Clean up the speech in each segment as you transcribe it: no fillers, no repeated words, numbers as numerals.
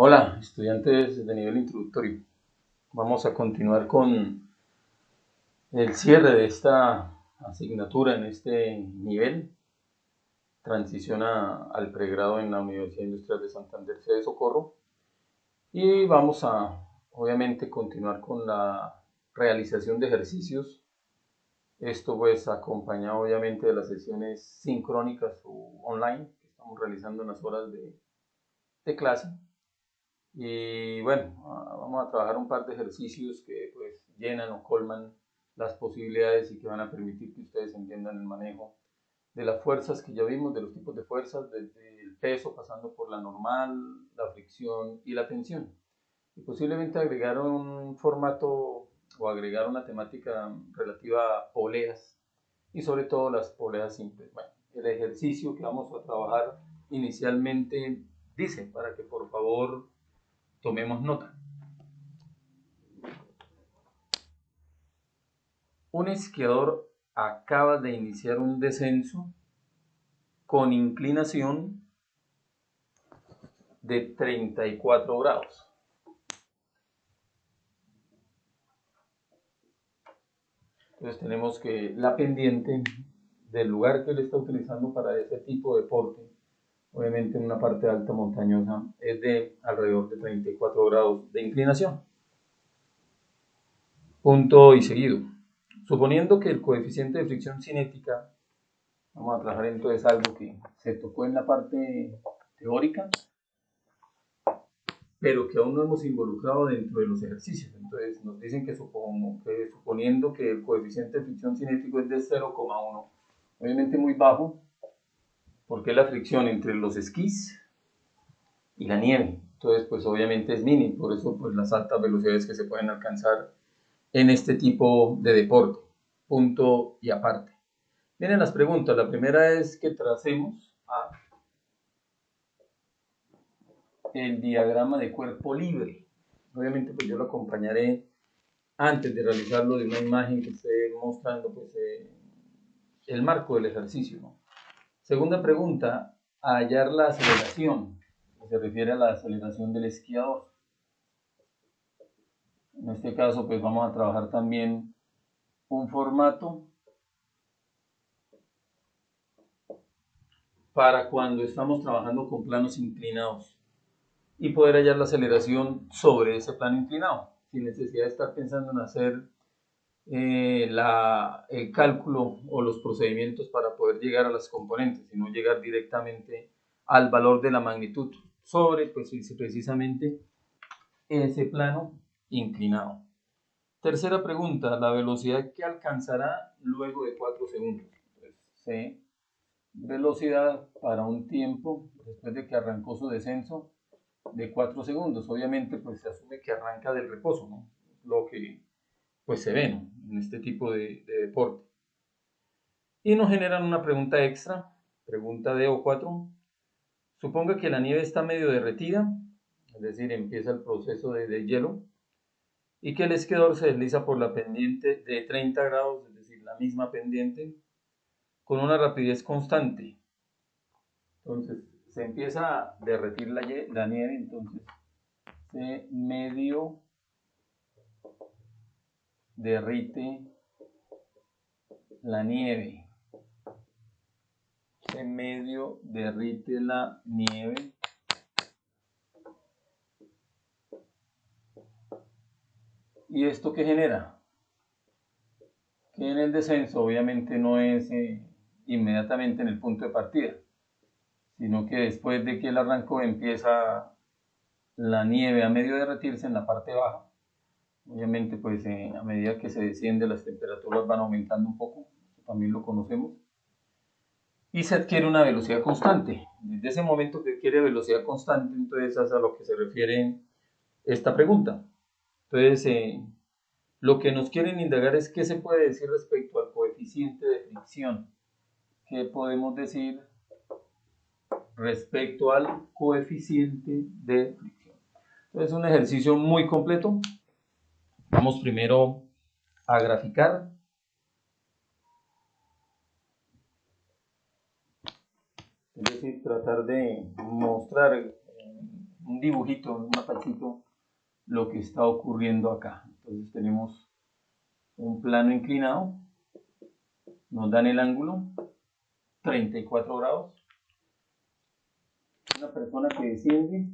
Hola, estudiantes de nivel introductorio. Vamos a continuar con el cierre de esta asignatura en este nivel. Transiciona al pregrado en la Universidad Industrial de Santander, sede Socorro. Y vamos a, obviamente, continuar con la realización de ejercicios. Esto pues acompañado obviamente de las sesiones sincrónicas o online que estamos realizando en las horas de clase. Y bueno, vamos a trabajar un par de ejercicios que pues llenan o colman las posibilidades y que van a permitir que ustedes entiendan el manejo de las fuerzas que ya vimos, de los tipos de fuerzas, desde el peso pasando por la normal, la fricción y la tensión. Y posiblemente agregar un formato o agregar una temática relativa a poleas y sobre todo las poleas simples. Bueno, el ejercicio que vamos a trabajar inicialmente dice, para que por favor tomemos nota. Un esquiador acaba de iniciar un descenso con inclinación de 34 grados. Entonces tenemos que la pendiente del lugar que él está utilizando para ese tipo de deporte, obviamente en una parte alta montañosa, es de alrededor de 34 grados de inclinación. Punto y seguido. Suponiendo que el coeficiente de fricción cinética, vamos a trabajar entonces algo que se tocó en la parte teórica, pero que aún no hemos involucrado dentro de los ejercicios. Entonces nos dicen que suponiendo que el coeficiente de fricción cinético es de 0,1, obviamente muy bajo, porque es la fricción entre los esquís y la nieve. Entonces, pues obviamente es mínimo, por eso pues las altas velocidades que se pueden alcanzar en este tipo de deporte. Punto y aparte. Miren las preguntas. La primera es que tracemos el diagrama de cuerpo libre. Obviamente pues yo lo acompañaré antes de realizarlo de una imagen que esté mostrando pues, el marco del ejercicio, ¿no? Segunda pregunta, hallar la aceleración, que se refiere a la aceleración del esquiador. En este caso pues vamos a trabajar también un formato para cuando estamos trabajando con planos inclinados y poder hallar la aceleración sobre ese plano inclinado, sin necesidad de estar pensando en hacer el cálculo o los procedimientos para poder llegar a las componentes, sino llegar directamente al valor de la magnitud sobre pues, precisamente ese plano inclinado. Tercera pregunta, la velocidad que alcanzará luego de 4 segundos. Entonces, C, velocidad para un tiempo después de que arrancó su descenso de 4 segundos. Obviamente, pues se asume que arranca del reposo, ¿no? Lo que pues se ve, ¿no? En este tipo de deporte. Y nos generan una pregunta extra, pregunta D o 4. Suponga que la nieve está medio derretida, es decir, empieza el proceso de hielo, y que el esquiador se desliza por la pendiente de 30 grados, es decir, la misma pendiente, con una rapidez constante. Entonces, se empieza a derretir la nieve, entonces se medio derrite la nieve. Se medio derrite la nieve. ¿Y esto qué genera? Que en el descenso obviamente no es inmediatamente en el punto de partida, sino que después de que el arranco empieza la nieve a medio derretirse en la parte baja. Obviamente pues a medida que se desciende las temperaturas van aumentando un poco, también lo conocemos, y se adquiere una velocidad constante. Desde ese momento que adquiere velocidad constante, entonces es a lo que se refiere esta pregunta. Entonces, lo que nos quieren indagar es qué se puede decir respecto al coeficiente de fricción. ¿Qué podemos decir respecto al coeficiente de fricción? Entonces, es un ejercicio muy completo. Vamos primero a graficar. Es decir, tratar de mostrar un dibujito, un mapacito, lo que está ocurriendo acá. Entonces tenemos un plano inclinado, nos dan el ángulo, 34 grados, una persona que desciende,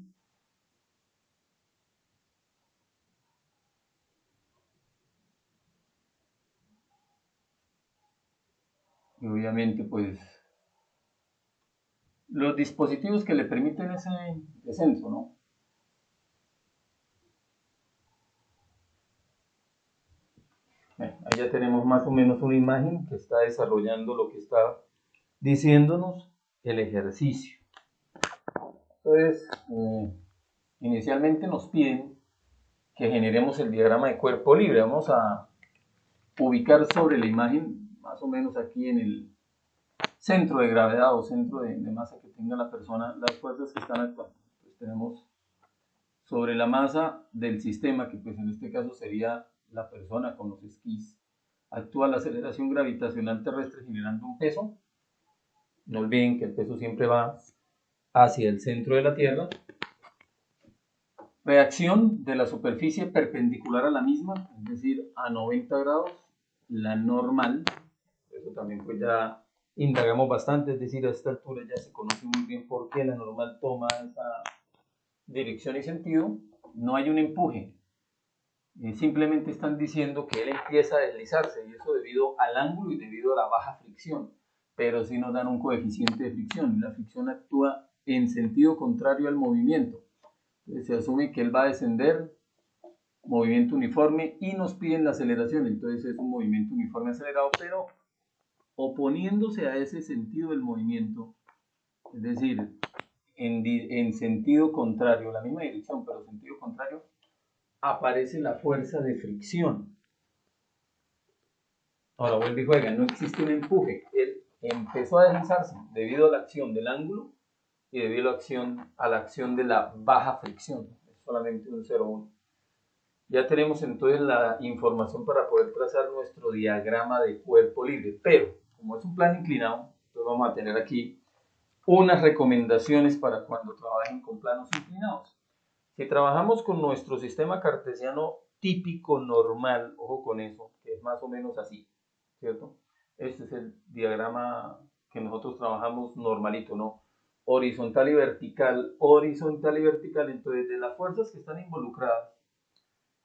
y obviamente pues los dispositivos que le permiten ese descenso, ¿no? Bueno, ahí ya tenemos más o menos una imagen que está desarrollando lo que está diciéndonos el ejercicio. Entonces, inicialmente nos piden que generemos el diagrama de cuerpo libre. Vamos a ubicar sobre la imagen, más o menos aquí en el centro de gravedad o centro de masa que tenga la persona, las fuerzas que están actuando. Entonces tenemos sobre la masa del sistema, que pues en este caso sería la persona con los esquís, actúa la aceleración gravitacional terrestre generando un peso. No olviden que el peso siempre va hacia el centro de la Tierra. Reacción de la superficie perpendicular a la misma, es decir, a 90 grados, la normal. Eso también pues ya indagamos bastante, es decir, a esta altura ya se conoce muy bien por qué la normal toma esa dirección y sentido. No hay un empuje, simplemente están diciendo que él empieza a deslizarse, y eso debido al ángulo y debido a la baja fricción, pero sí nos dan un coeficiente de fricción, y la fricción actúa en sentido contrario al movimiento. Entonces se asume que él va a descender, movimiento uniforme, y nos piden la aceleración. Entonces es un movimiento uniforme acelerado, pero oponiéndose a ese sentido del movimiento, es decir, en sentido contrario, la misma dirección, pero sentido contrario, aparece la fuerza de fricción. Ahora vuelve y juega, no existe un empuje, él empezó a deslizarse debido a la acción del ángulo y debido a la acción de la baja fricción, es solamente un 0,1. Ya tenemos entonces la información para poder trazar nuestro diagrama de cuerpo libre, pero como es un plano inclinado, entonces vamos a tener aquí unas recomendaciones para cuando trabajen con planos inclinados. Si trabajamos con nuestro sistema cartesiano típico normal, ojo con eso, que es más o menos así, ¿cierto? Este es el diagrama que nosotros trabajamos normalito, ¿no? Horizontal y vertical, entonces de las fuerzas que están involucradas,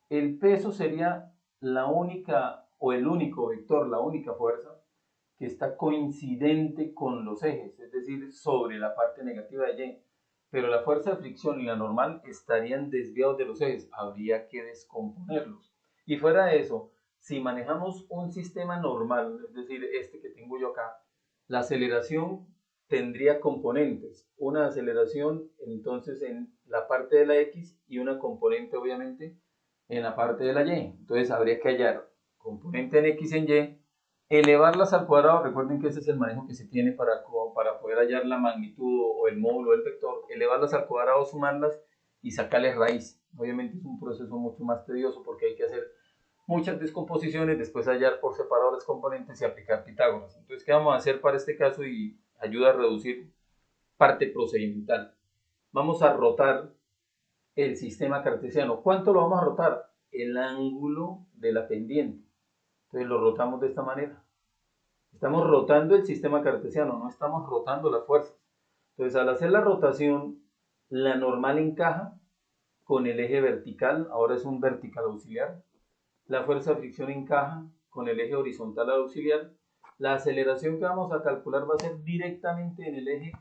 el peso sería la única o el único vector, la única fuerza que está coincidente con los ejes, es decir, sobre la parte negativa de Y. Pero la fuerza de fricción y la normal estarían desviados de los ejes, habría que descomponerlos. Y fuera de eso, si manejamos un sistema normal, es decir, este que tengo yo acá, la aceleración tendría componentes, una aceleración entonces en la parte de la X y una componente obviamente en la parte de la Y. Entonces habría que hallar componente en X y en Y, elevarlas al cuadrado. Recuerden que ese es el manejo que se tiene para poder hallar la magnitud o el módulo del vector, elevarlas al cuadrado, sumarlas y sacarles raíz. Obviamente es un proceso mucho más tedioso porque hay que hacer muchas descomposiciones, después hallar por separado las componentes y aplicar Pitágoras. Entonces, ¿qué vamos a hacer para este caso? Y ayuda a reducir parte procedimental. Vamos a rotar el sistema cartesiano. ¿Cuánto lo vamos a rotar? El ángulo de la pendiente. Entonces lo rotamos de esta manera. Estamos rotando el sistema cartesiano, no estamos rotando las fuerzas. Entonces al hacer la rotación, la normal encaja con el eje vertical, ahora es un vertical auxiliar. La fuerza de fricción encaja con el eje horizontal auxiliar. La aceleración que vamos a calcular va a ser directamente en el eje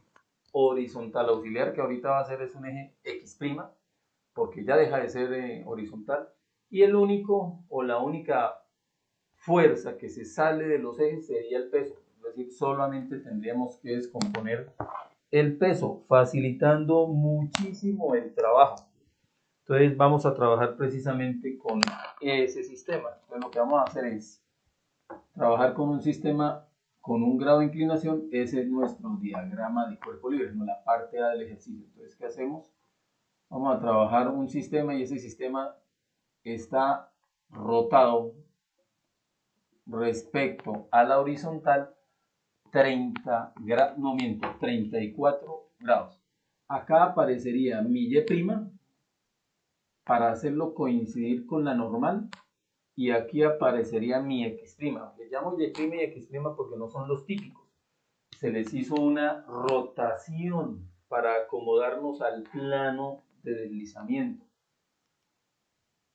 horizontal auxiliar, que ahorita va a ser es un eje X', porque ya deja de ser horizontal. Y el único o la única fuerza que se sale de los ejes sería el peso, es decir, solamente tendríamos que descomponer el peso, facilitando muchísimo el trabajo. Entonces vamos a trabajar precisamente con ese sistema. Entonces lo que vamos a hacer es trabajar con un sistema con un grado de inclinación. Ese es nuestro diagrama de cuerpo libre, no la parte A del ejercicio. Entonces, ¿qué hacemos? Vamos a trabajar un sistema y ese sistema está rotado respecto a la horizontal 34 grados. acá aparecería mi Y' para hacerlo coincidir con la normal, y aquí aparecería mi X'. Le llamo Y' y X' porque no son los típicos. Se les hizo una rotación para acomodarnos al plano de deslizamiento.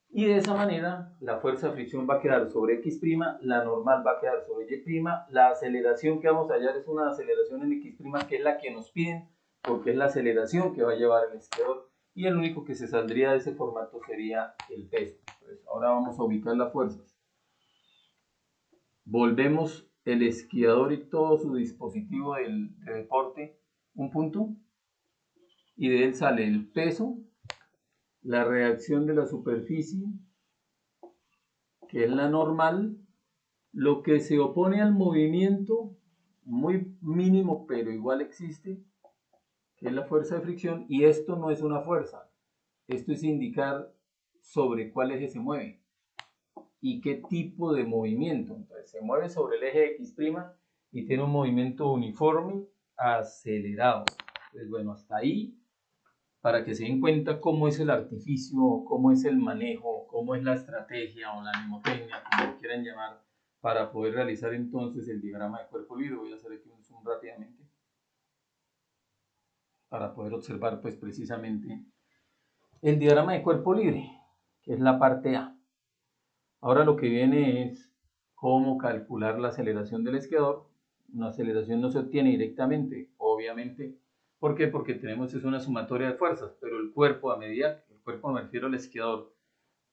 Y de esa manera la fuerza de fricción va a quedar sobre X', la normal va a quedar sobre Y', la aceleración que vamos a hallar es una aceleración en X', que es la que nos piden, porque es la aceleración que va a llevar el esquiador, y el único que se saldría de ese formato sería el peso. Entonces, ahora vamos a ubicar las fuerzas. Volvemos el esquiador y todo su dispositivo de deporte un punto, y de él sale el peso, la reacción de la superficie, que es la normal, lo que se opone al movimiento, muy mínimo pero igual existe, que es la fuerza de fricción, y esto no es una fuerza, esto es indicar sobre cuál eje se mueve y qué tipo de movimiento. Entonces se mueve sobre el eje X' y tiene un movimiento uniforme acelerado. Entonces, bueno, hasta ahí, para que se den cuenta cómo es el artificio, cómo es el manejo, cómo es la estrategia o la mnemotecnia, como lo quieran llamar, para poder realizar entonces el diagrama de cuerpo libre. Voy a hacer aquí un zoom rápidamente para poder observar pues precisamente el diagrama de cuerpo libre, que es la parte A. Ahora lo que viene es cómo calcular la aceleración del esquiador. Una aceleración no se obtiene directamente, obviamente. ¿Por qué? Porque tenemos es una sumatoria de fuerzas, pero el cuerpo a medida, el cuerpo me refiero al esquiador,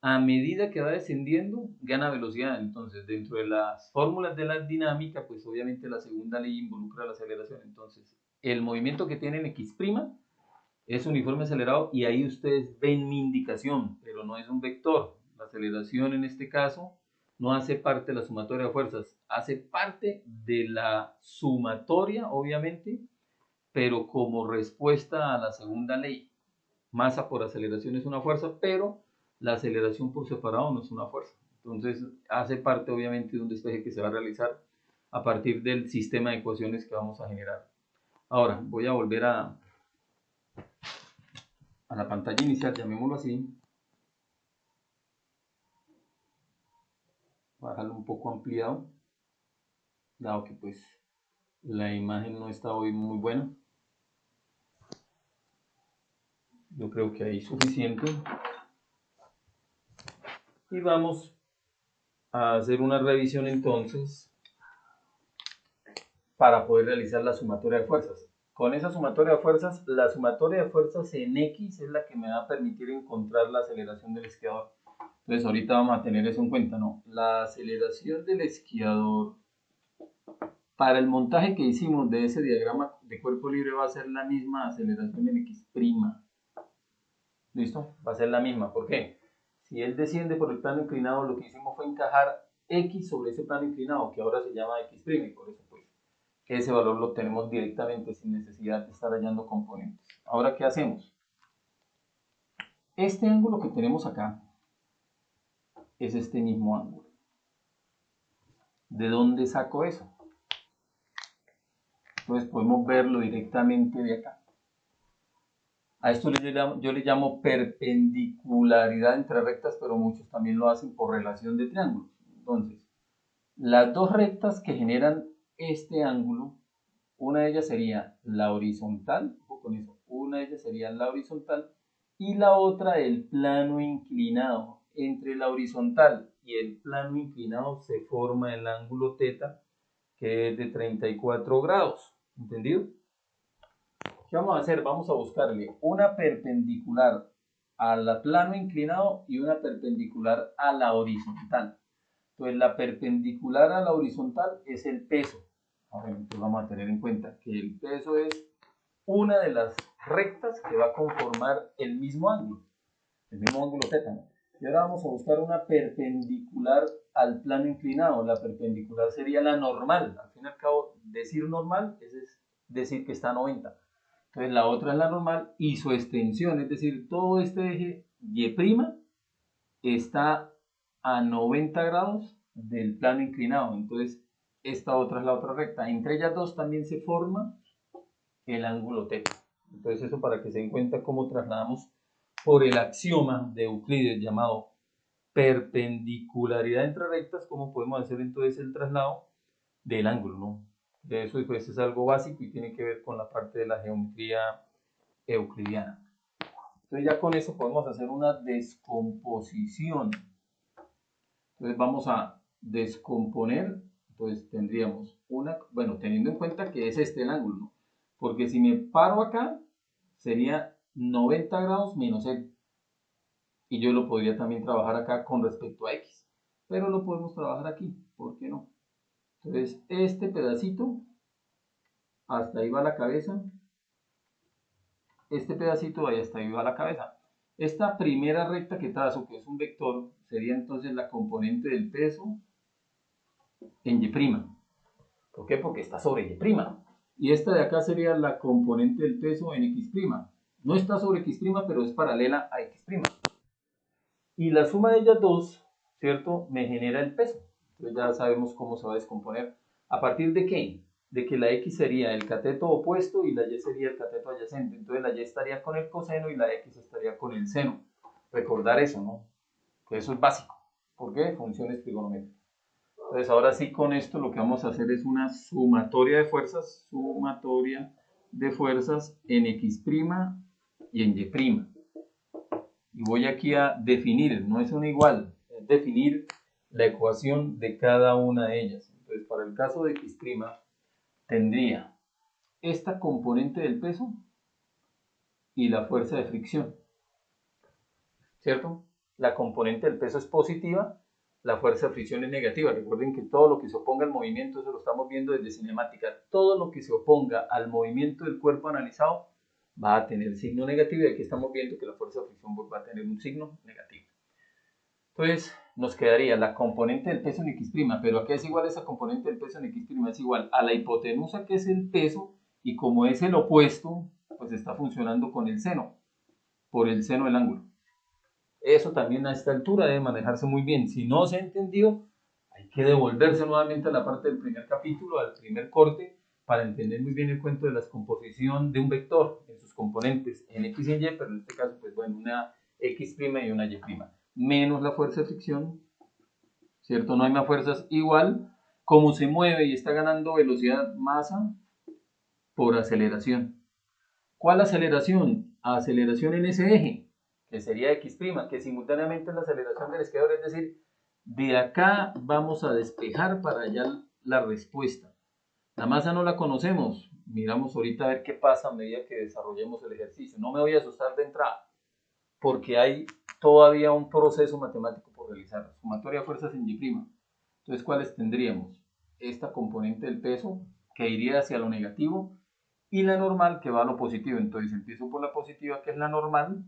a medida que va descendiendo, gana velocidad. Entonces, dentro de las fórmulas de la dinámica, pues obviamente la segunda ley involucra la aceleración. Entonces, el movimiento que tiene en X' es uniforme acelerado, y ahí ustedes ven mi indicación, pero no es un vector. La aceleración en este caso no hace parte de la sumatoria de fuerzas, hace parte de la sumatoria, obviamente, pero como respuesta a la segunda ley. Masa por aceleración es una fuerza, pero la aceleración por separado no es una fuerza. Entonces hace parte obviamente de un despeje que se va a realizar a partir del sistema de ecuaciones que vamos a generar. Ahora voy a volver a la pantalla inicial, llamémoslo así. Voy a dejarlo un poco ampliado, dado que pues la imagen no está hoy muy buena. Yo creo que ahí es suficiente. Y vamos a hacer una revisión entonces para poder realizar la sumatoria de fuerzas. Con esa sumatoria de fuerzas, la sumatoria de fuerzas en X es la que me va a permitir encontrar la aceleración del esquiador. Entonces ahorita vamos a tener eso en cuenta, ¿no? La aceleración del esquiador para el montaje que hicimos de ese diagrama de cuerpo libre va a ser la misma aceleración en X'. ¿Listo? Va a ser la misma. ¿Por qué? Si él desciende por el plano inclinado, lo que hicimos fue encajar X sobre ese plano inclinado, que ahora se llama X', y por eso pues ese valor lo tenemos directamente sin necesidad de estar hallando componentes. Ahora, ¿qué hacemos? Este ángulo que tenemos acá es este mismo ángulo. ¿De dónde saco eso? Entonces podemos verlo directamente de acá. A esto yo le llamo perpendicularidad entre rectas, pero muchos también lo hacen por relación de triángulos. Entonces, las dos rectas que generan este ángulo, una de ellas sería la horizontal, con eso, una de ellas sería la horizontal, y la otra el plano inclinado. Entre la horizontal y el plano inclinado se forma el ángulo θ, que es de 34 grados. ¿Entendido? ¿Qué vamos a hacer? Vamos a buscarle una perpendicular al plano inclinado y una perpendicular a la horizontal. Entonces la perpendicular a la horizontal es el peso. Entonces vamos a tener en cuenta que el peso es una de las rectas que va a conformar el mismo ángulo θ, ¿no? Y ahora vamos a buscar una perpendicular al plano inclinado. La perpendicular sería la normal. Al fin y al cabo, decir normal es decir que está a 90. Entonces la otra es la normal y su extensión, es decir, todo este eje Y' está a 90 grados del plano inclinado. Entonces esta otra es la otra recta. Entre ellas dos también se forma el ángulo θ. Entonces eso para que se den cuenta cómo trasladamos por el axioma de Euclides llamado perpendicularidad entre rectas, cómo podemos hacer entonces el traslado del ángulo, ¿no? De eso pues, es algo básico y tiene que ver con la parte de la geometría euclidiana. Entonces ya con eso podemos hacer una descomposición. Entonces vamos a descomponer, entonces tendríamos una, bueno, teniendo en cuenta que es este el ángulo, ¿no? Porque si me paro acá, sería 90 grados menos L. Y yo lo podría también trabajar acá con respecto a X. Pero lo podemos trabajar aquí, ¿por qué no? Entonces, este pedacito, hasta ahí va la cabeza. Este pedacito, ahí hasta ahí va la cabeza. Esta primera recta que trazo, que es un vector, sería entonces la componente del peso en Y'. ¿Por qué? Porque está sobre Y'. Y esta de acá sería la componente del peso en X'. No está sobre X', pero es paralela a X'. Y la suma de ellas dos, ¿cierto? Me genera el peso. Entonces ya sabemos cómo se va a descomponer. ¿A partir de qué? De que la X sería el cateto opuesto y la Y sería el cateto adyacente. Entonces la Y estaría con el coseno y la X estaría con el seno. Recordar eso, ¿no? Que eso es básico. ¿Por qué? Funciones trigonométricas. Entonces ahora sí con esto lo que vamos a hacer es una sumatoria de fuerzas, en X' y en Y'. Y voy aquí a definir, no es una igual, es definir la ecuación de cada una de ellas. Entonces para el caso de X' tendría esta componente del peso y la fuerza de fricción, ¿cierto? La componente del peso es positiva, la fuerza de fricción es negativa. Recuerden que todo lo que se oponga al movimiento, eso lo estamos viendo desde cinemática, todo lo que se oponga al movimiento del cuerpo analizado va a tener signo negativo, y aquí estamos viendo que la fuerza de fricción va a tener un signo negativo. Entonces nos quedaría la componente del peso en X', pero ¿a qué es igual esa componente del peso en X'? Es igual a la hipotenusa, que es el peso, y como es el opuesto, pues está funcionando con el seno, por el seno del ángulo. Eso también a esta altura debe manejarse muy bien. Si no se ha entendido, hay que devolverse nuevamente a la parte del primer capítulo, al primer corte, para entender muy bien el cuento de la descomposición de un vector en sus componentes en X y en Y, pero en este caso, pues bueno, una X' y una Y', menos la fuerza de fricción, ¿cierto? No hay más fuerzas, igual como se mueve y está ganando velocidad masa por aceleración. ¿Cuál aceleración? Aceleración en ese eje, que sería X', que simultáneamente es la aceleración del esquiador, es decir, de acá vamos a despejar para allá la respuesta. La masa no la conocemos, miramos ahorita a ver qué pasa a medida que desarrollemos el ejercicio. No me voy a asustar de entrada, porque hay todavía un proceso matemático por realizar. Sumatoria de fuerzas en Y'. Entonces, ¿cuáles tendríamos? Esta componente del peso, que iría hacia lo negativo, y la normal, que va a lo positivo. Entonces empiezo por la positiva, que es la normal,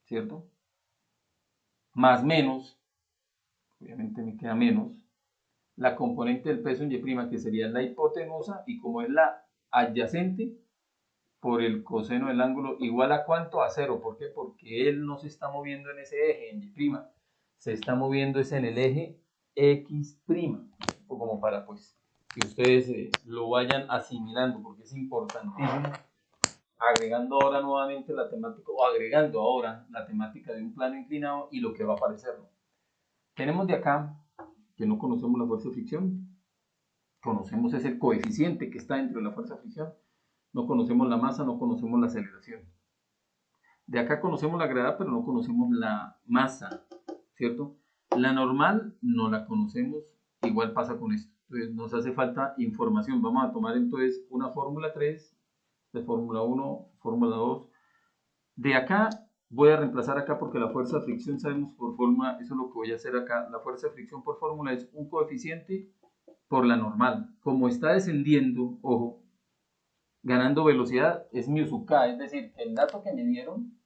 ¿cierto? Más menos, obviamente me queda menos, la componente del peso en Y', que sería la hipotenusa, y como es la adyacente, por el coseno del ángulo, igual a ¿cuánto? A 0. ¿Por qué? Porque él no se está moviendo en ese eje, en Y'. Se está moviendo es en el eje X'. O como para pues que ustedes lo vayan asimilando, porque es importantísimo, agregando ahora nuevamente la temática, o agregando ahora la temática de un plano inclinado y lo que va a aparecer, ¿no? Tenemos de acá, que no conocemos la fuerza de fricción, conocemos ese coeficiente que está dentro de la fuerza de fricción, no conocemos la masa, no conocemos la aceleración. De acá conocemos la gravedad, pero no conocemos la masa, ¿cierto? La normal no la conocemos, igual pasa con esto. Entonces nos hace falta información. Vamos a tomar entonces una fórmula 3, de fórmula 1, fórmula 2. De acá voy a reemplazar acá porque la fuerza de fricción sabemos por fórmula, eso es lo que voy a hacer acá. La fuerza de fricción por fórmula es un coeficiente por la normal. Como está descendiendo, ojo, ganando velocidad, es mu sub k, es decir, el dato que me dieron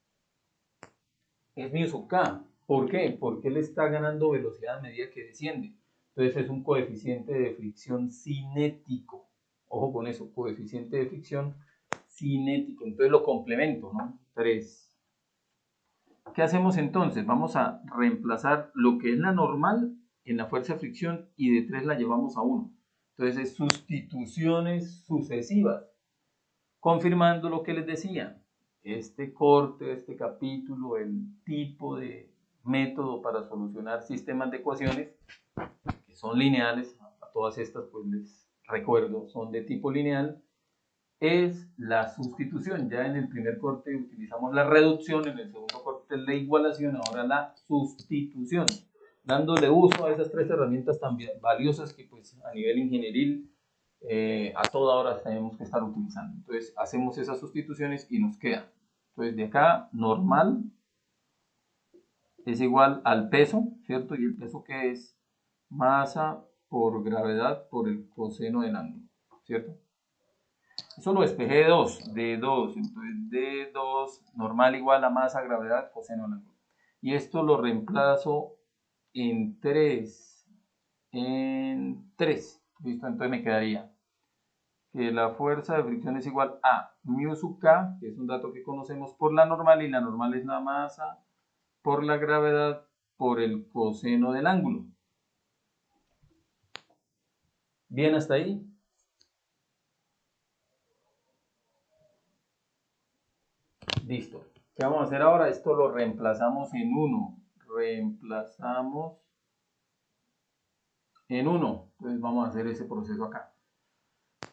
es mu sub k. ¿Por qué? Porque él está ganando velocidad a medida que desciende. Entonces es un coeficiente de fricción cinético. Ojo con eso, coeficiente de fricción cinético. Entonces lo complemento, ¿no? 3. ¿Qué hacemos entonces? Vamos a reemplazar lo que es la normal en la fuerza de fricción y de 3 la llevamos a 1. Entonces es sustituciones sucesivas. Confirmando lo que les decía. este corte, este capítulo, el tipo de método para solucionar sistemas de ecuaciones que son lineales, a todas estas pues les recuerdo, son de tipo lineal, es la sustitución. Ya en el primer corte utilizamos la reducción, en el segundo corte la igualación, ahora la sustitución, dándole uso a esas tres herramientas tan valiosas que pues a nivel ingenieril a toda hora tenemos que estar utilizando. Entonces hacemos esas sustituciones y nos queda. Entonces de acá normal es igual al peso, ¿cierto? Y el peso que es masa por gravedad por el coseno del ángulo, ¿cierto? Eso lo despejé de 2, entonces D2 normal igual a masa, gravedad, coseno del ángulo. Y esto lo reemplazo en 3, listo, entonces me quedaría que la fuerza de fricción es igual a mu sub k, que es un dato que conocemos por la normal, y la normal es la masa por la gravedad por el coseno del ángulo. ¿Bien hasta ahí? Listo. ¿Qué vamos a hacer ahora? Esto lo reemplazamos en 1. Reemplazamos en 1. Entonces vamos a hacer ese proceso acá.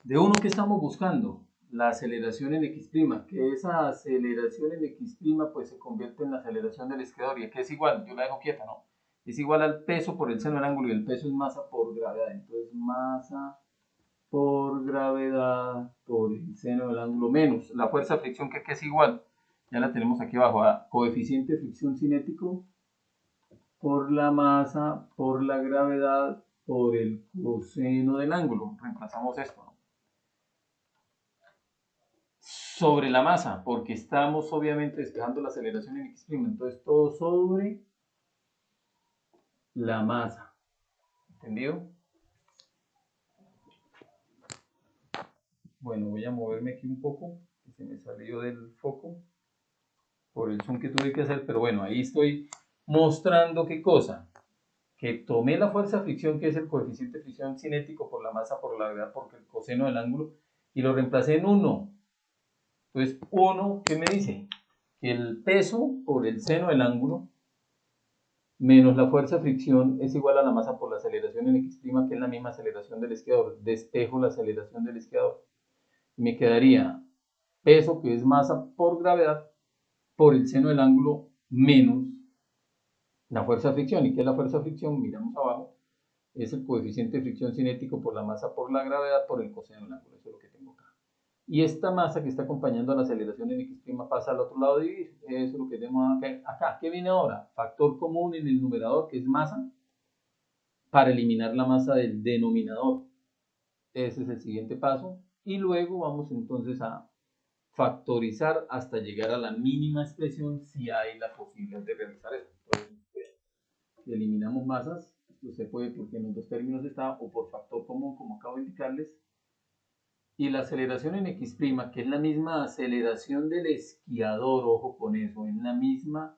De 1, ¿qué estamos buscando? La aceleración en x', que esa aceleración en x' pues se convierte en la aceleración del esquador, y aquí es igual, yo la dejo quieta, ¿no? Es igual al peso por el seno del ángulo, y el peso es masa por gravedad. Entonces masa por gravedad por el seno del ángulo menos la fuerza de fricción, que es igual, ya la tenemos aquí abajo, a coeficiente de fricción cinético por la masa por la gravedad por el coseno del ángulo. Reemplazamos esto, ¿no? Sobre la masa, porque estamos obviamente despejando la aceleración en x', entonces todo sobre la masa. ¿Entendido? Bueno, voy a moverme aquí un poco, que se me salió del foco por el zoom que tuve que hacer, pero bueno, ahí estoy mostrando qué cosa, que tomé la fuerza de fricción, que es el coeficiente de fricción cinético por la masa por la gravedad por el coseno del ángulo, y lo reemplacé en 1. Entonces 1, ¿qué me dice? Que el peso por el seno del ángulo menos la fuerza de fricción es igual a la masa por la aceleración en x', que es la misma aceleración del esquiador. Despejo la aceleración del esquiador. Me quedaría peso, que es masa por gravedad, por el seno del ángulo menos la fuerza de fricción. ¿Y qué es la fuerza de fricción? Miramos abajo. Es el coeficiente de fricción cinético por la masa por la gravedad por el coseno del ángulo. Eso es lo que tengo acá. Y esta masa que está acompañando a la aceleración en x' pasa al otro lado de dividir. Eso es lo que tenemos acá. ¿Qué viene ahora? Factor común en el numerador, que es masa, para eliminar la masa del denominador. Ese es el siguiente paso. Y luego vamos entonces a factorizar hasta llegar a la mínima expresión, si hay la posibilidad de realizar esto. Entonces, eliminamos masas. Esto se puede porque en los dos términos está, o por factor común, como acabo de indicarles. Y la aceleración en x', que es la misma aceleración del esquiador, ojo con eso, es la misma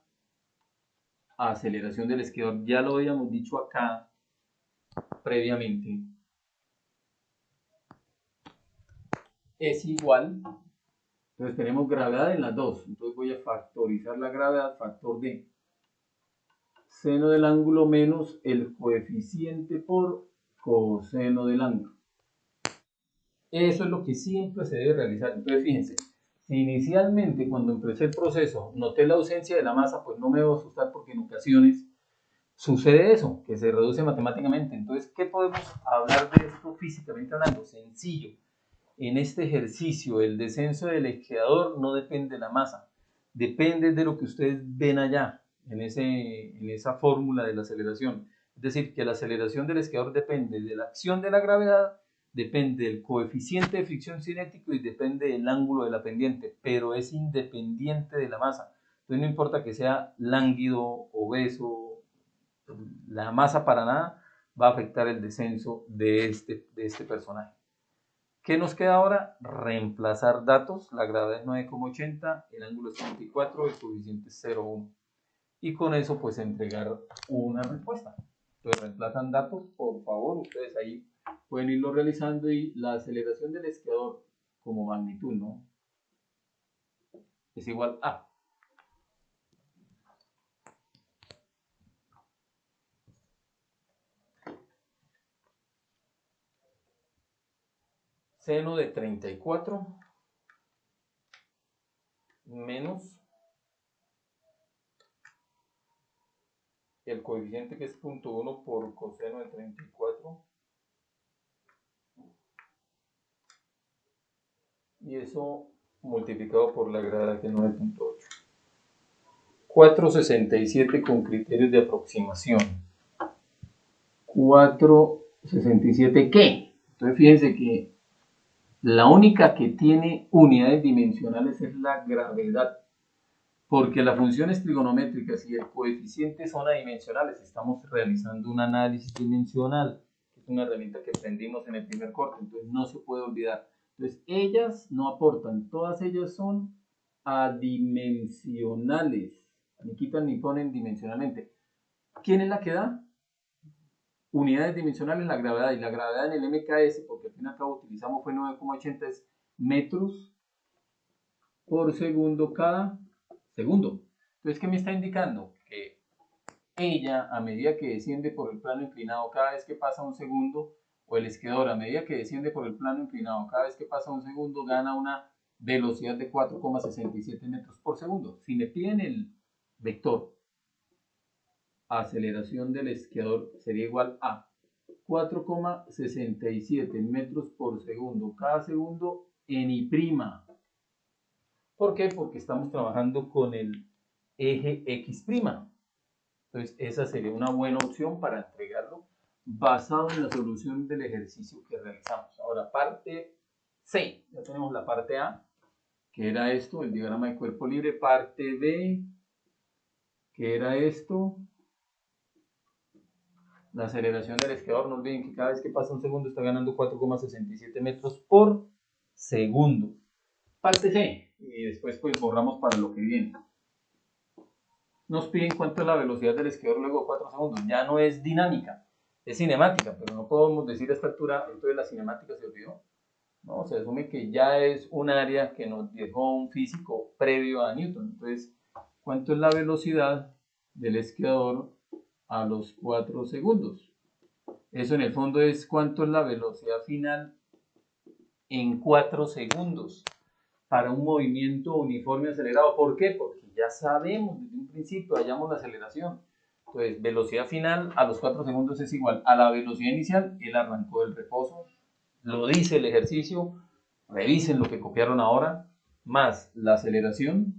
aceleración del esquiador, ya lo habíamos dicho acá previamente, es igual, entonces tenemos gravedad en las dos, entonces voy a factorizar la gravedad, factor de seno del ángulo menos el coeficiente por coseno del ángulo. Eso es lo que siempre se debe realizar. Entonces fíjense, si inicialmente cuando empecé el proceso noté la ausencia de la masa, pues no me debo asustar, porque en ocasiones sucede eso, que se reduce matemáticamente. Entonces, ¿qué podemos hablar de esto físicamente hablando? Sencillo. En este ejercicio, el descenso del esquiador no depende de la masa, depende de lo que ustedes ven allá, en esa fórmula de la aceleración. Es decir, que la aceleración del esquiador depende de la acción de la gravedad, depende del coeficiente de fricción cinético y depende del ángulo de la pendiente, pero es independiente de la masa. Entonces no importa que sea lánguido, obeso, la masa para nada va a afectar el descenso de este personaje. ¿Qué nos queda ahora? Reemplazar datos. La gravedad es 9,80, el ángulo es 34, el coeficiente es 0,1. Y con eso pues entregar una respuesta. Entonces reemplazan datos, por favor, ustedes ahí pueden irlo realizando, y la aceleración del esquiador como magnitud, ¿no? es igual a. Seno de 34 menos el coeficiente que es 0.1 por coseno de 34 y eso multiplicado por la grada que es 9.8. 467 con criterios de aproximación. 467 ¿qué? Entonces fíjense que la única que tiene unidades dimensionales es la gravedad, porque las funciones trigonométricas y el coeficiente son adimensionales. Estamos realizando un análisis dimensional, que es una herramienta que aprendimos en el primer corte, entonces no se puede olvidar. Entonces ellas no aportan, todas ellas son adimensionales, ni quitan ni ponen dimensionalmente. ¿Quién es la que da? Unidades dimensionales, la gravedad, y la gravedad en el MKS, porque al fin y al cabo utilizamos fue 9,80 metros por segundo cada segundo. Entonces, ¿qué me está indicando? Que ella, a medida que desciende por el plano inclinado cada vez que pasa un segundo, o el esquedor, a medida que desciende por el plano inclinado cada vez que pasa un segundo, gana una velocidad de 4,67 metros por segundo. Si me piden el vector aceleración del esquiador, sería igual a 4,67 metros por segundo cada segundo en I'. ¿Por qué? Porque estamos trabajando con el eje X'. Entonces, esa sería una buena opción para entregarlo basado en la solución del ejercicio que realizamos. Ahora, parte C. Ya tenemos la parte A, que era esto, el diagrama de cuerpo libre. Parte B, que era esto, la aceleración del esquiador. No olviden que cada vez que pasa un segundo está ganando 4,67 metros por segundo. Parte C, y después pues borramos para lo que viene. Nos piden cuánto es la velocidad del esquiador luego de 4 segundos. Ya no es dinámica, es cinemática, pero no podemos decir a esta altura, entonces la cinemática se olvidó. No, se asume que ya es un área que nos dejó un físico previo a Newton. Entonces, ¿cuánto es la velocidad del esquiador a los 4 segundos? Eso en el fondo es cuánto es la velocidad final en 4 segundos para un movimiento uniforme acelerado. ¿Por qué? Porque ya sabemos desde un principio, hallamos la aceleración. Entonces, velocidad final a los 4 segundos es igual a la velocidad inicial. Él arrancó del reposo, lo dice el ejercicio, revisen lo que copiaron ahora, más la aceleración,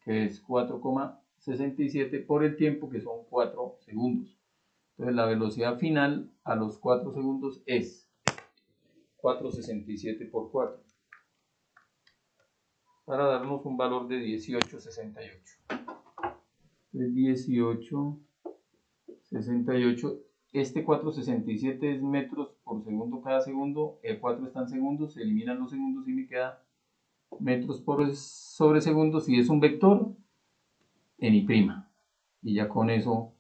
que es 4,67 por el tiempo, que son 4 segundos. Entonces, la velocidad final a los 4 segundos es 4,67 por 4, para darnos un valor de 18,68. 18,68. Este 4,67 es metros por segundo cada segundo. El 4 está en segundos, se eliminan los segundos y me queda metros por sobre segundo. Si es un vector, en I'. Y ya con eso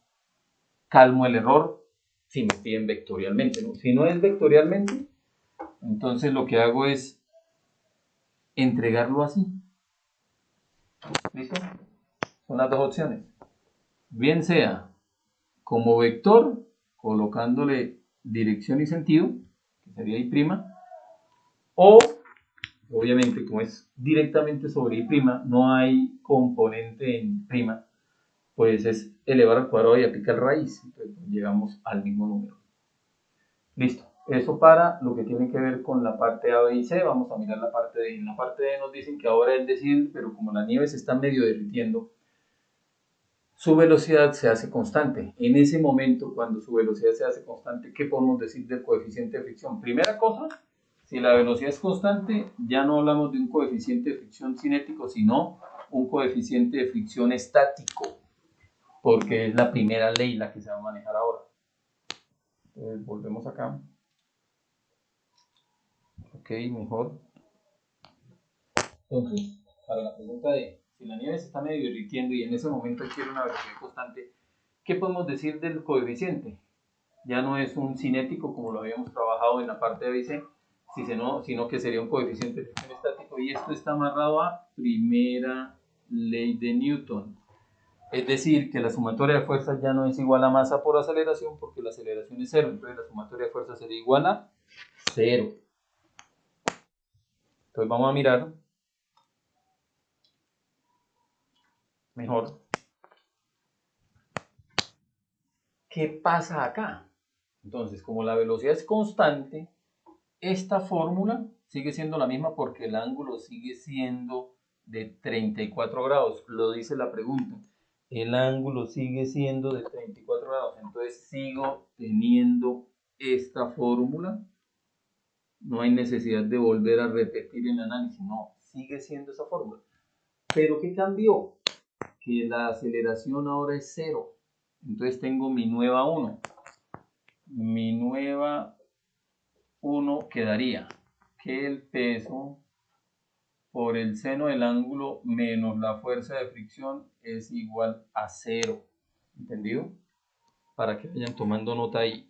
calmo el error si me piden vectorialmente, ¿no? Si no es vectorialmente, entonces lo que hago es entregarlo así. ¿Listo? Son las dos opciones. Bien sea como vector, colocándole dirección y sentido, que sería I', o obviamente como es directamente sobre I', no hay componente en prima, pues es elevar al cuadrado y aplicar raíz, entonces llegamos al mismo número. Listo, eso para lo que tiene que ver con la parte A, B y C. Vamos a mirar la parte D. En la parte D nos dicen que ahora es decir, pero como la nieve se está medio derritiendo, su velocidad se hace constante. En ese momento, cuando su velocidad se hace constante, ¿qué podemos decir del coeficiente de fricción? Primera cosa, si la velocidad es constante, ya no hablamos de un coeficiente de fricción cinético, sino un coeficiente de fricción estático, porque es la primera ley la que se va a manejar ahora. Entonces, volvemos acá. Ok, mejor. Entonces, para la pregunta de si la nieve se está medio derritiendo y en ese momento quiero una velocidad constante, ¿qué podemos decir del coeficiente? Ya no es un cinético como lo habíamos trabajado en la parte de ABC, sino que sería un coeficiente de fricción estático, y esto está amarrado a primera ley de Newton. Es decir, que la sumatoria de fuerzas ya no es igual a masa por aceleración porque la aceleración es 0. Entonces la sumatoria de fuerzas sería igual a 0. Entonces vamos a mirar mejor qué pasa acá. Entonces, como la velocidad es constante, esta fórmula sigue siendo la misma porque el ángulo sigue siendo de 34 grados. Lo dice la pregunta. El ángulo sigue siendo de 34 grados. Entonces sigo teniendo esta fórmula. No hay necesidad de volver a repetir el análisis. No, sigue siendo esa fórmula. Pero ¿qué cambió? Que la aceleración ahora es 0. Entonces tengo mi nueva 1. Mi nueva 1 quedaría que el peso por el seno del ángulo menos la fuerza de fricción es igual a 0. ¿Entendido? Para que vayan tomando nota ahí.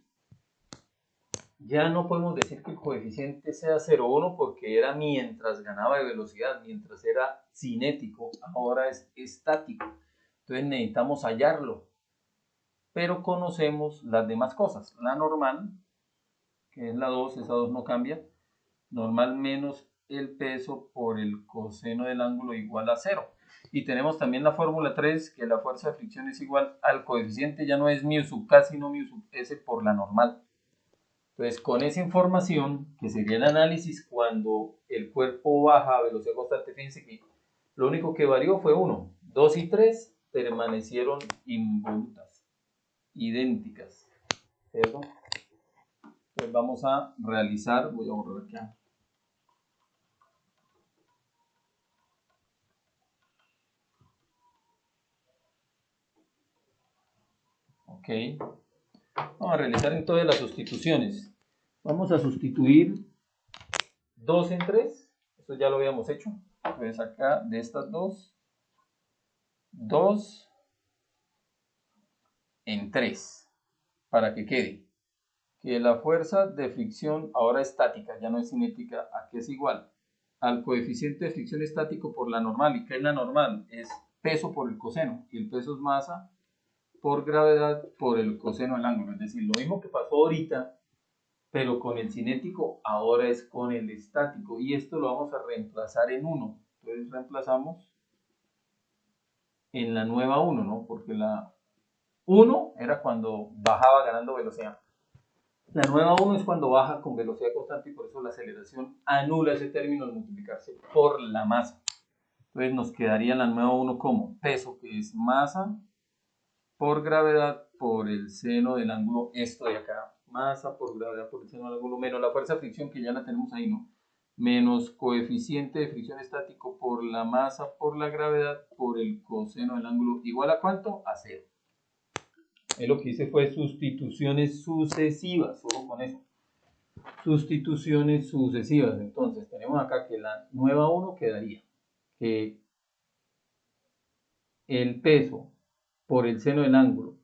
Ya no podemos decir que el coeficiente sea 0,1 porque era mientras ganaba de velocidad, mientras era cinético, ahora es estático. Entonces necesitamos hallarlo. Pero conocemos las demás cosas. La normal, que es la 2, esa 2 no cambia. Normal menos el peso por el coseno del ángulo igual a 0. Y tenemos también la fórmula 3, que la fuerza de fricción es igual al coeficiente, ya no es mu sub k, sino mu sub s por la normal. Entonces, con esa información, que sería el análisis cuando el cuerpo baja a velocidad constante, fíjense que lo único que varió fue 1. 2 y 3 permanecieron involutas, idénticas. ¿Cierto? Entonces vamos a realizar, voy a borrar acá. Ok. Vamos a realizar entonces las sustituciones. Vamos a sustituir 2 en 3. Esto ya lo habíamos hecho. Entonces acá de estas 2, 2 en 3. Para que quede que la fuerza de fricción ahora estática, ya no es cinética, aquí es igual al coeficiente de fricción estático por la normal. ¿Y qué es la normal? Es peso por el coseno. Y el peso es masa por gravedad por el coseno del ángulo. Es decir, lo mismo que pasó ahorita, pero con el cinético, ahora es con el estático. Y esto lo vamos a reemplazar en 1. Entonces reemplazamos en la nueva 1, ¿no? Porque la 1 era cuando bajaba ganando velocidad. La nueva 1 es cuando baja con velocidad constante y por eso la aceleración anula ese término al multiplicarse por la masa. Entonces nos quedaría la nueva 1 como peso, que es masa por gravedad por el seno del ángulo, esto de acá, masa por gravedad por el seno del ángulo, menos la fuerza de fricción que ya la tenemos ahí, ¿no? Menos coeficiente de fricción estático por la masa por la gravedad por el coseno del ángulo, igual a ¿cuánto? A 0. Lo que hice fue sustituciones sucesivas, solo con eso. Sustituciones sucesivas. Entonces tenemos acá que la nueva 1 quedaría que el peso por el seno del ángulo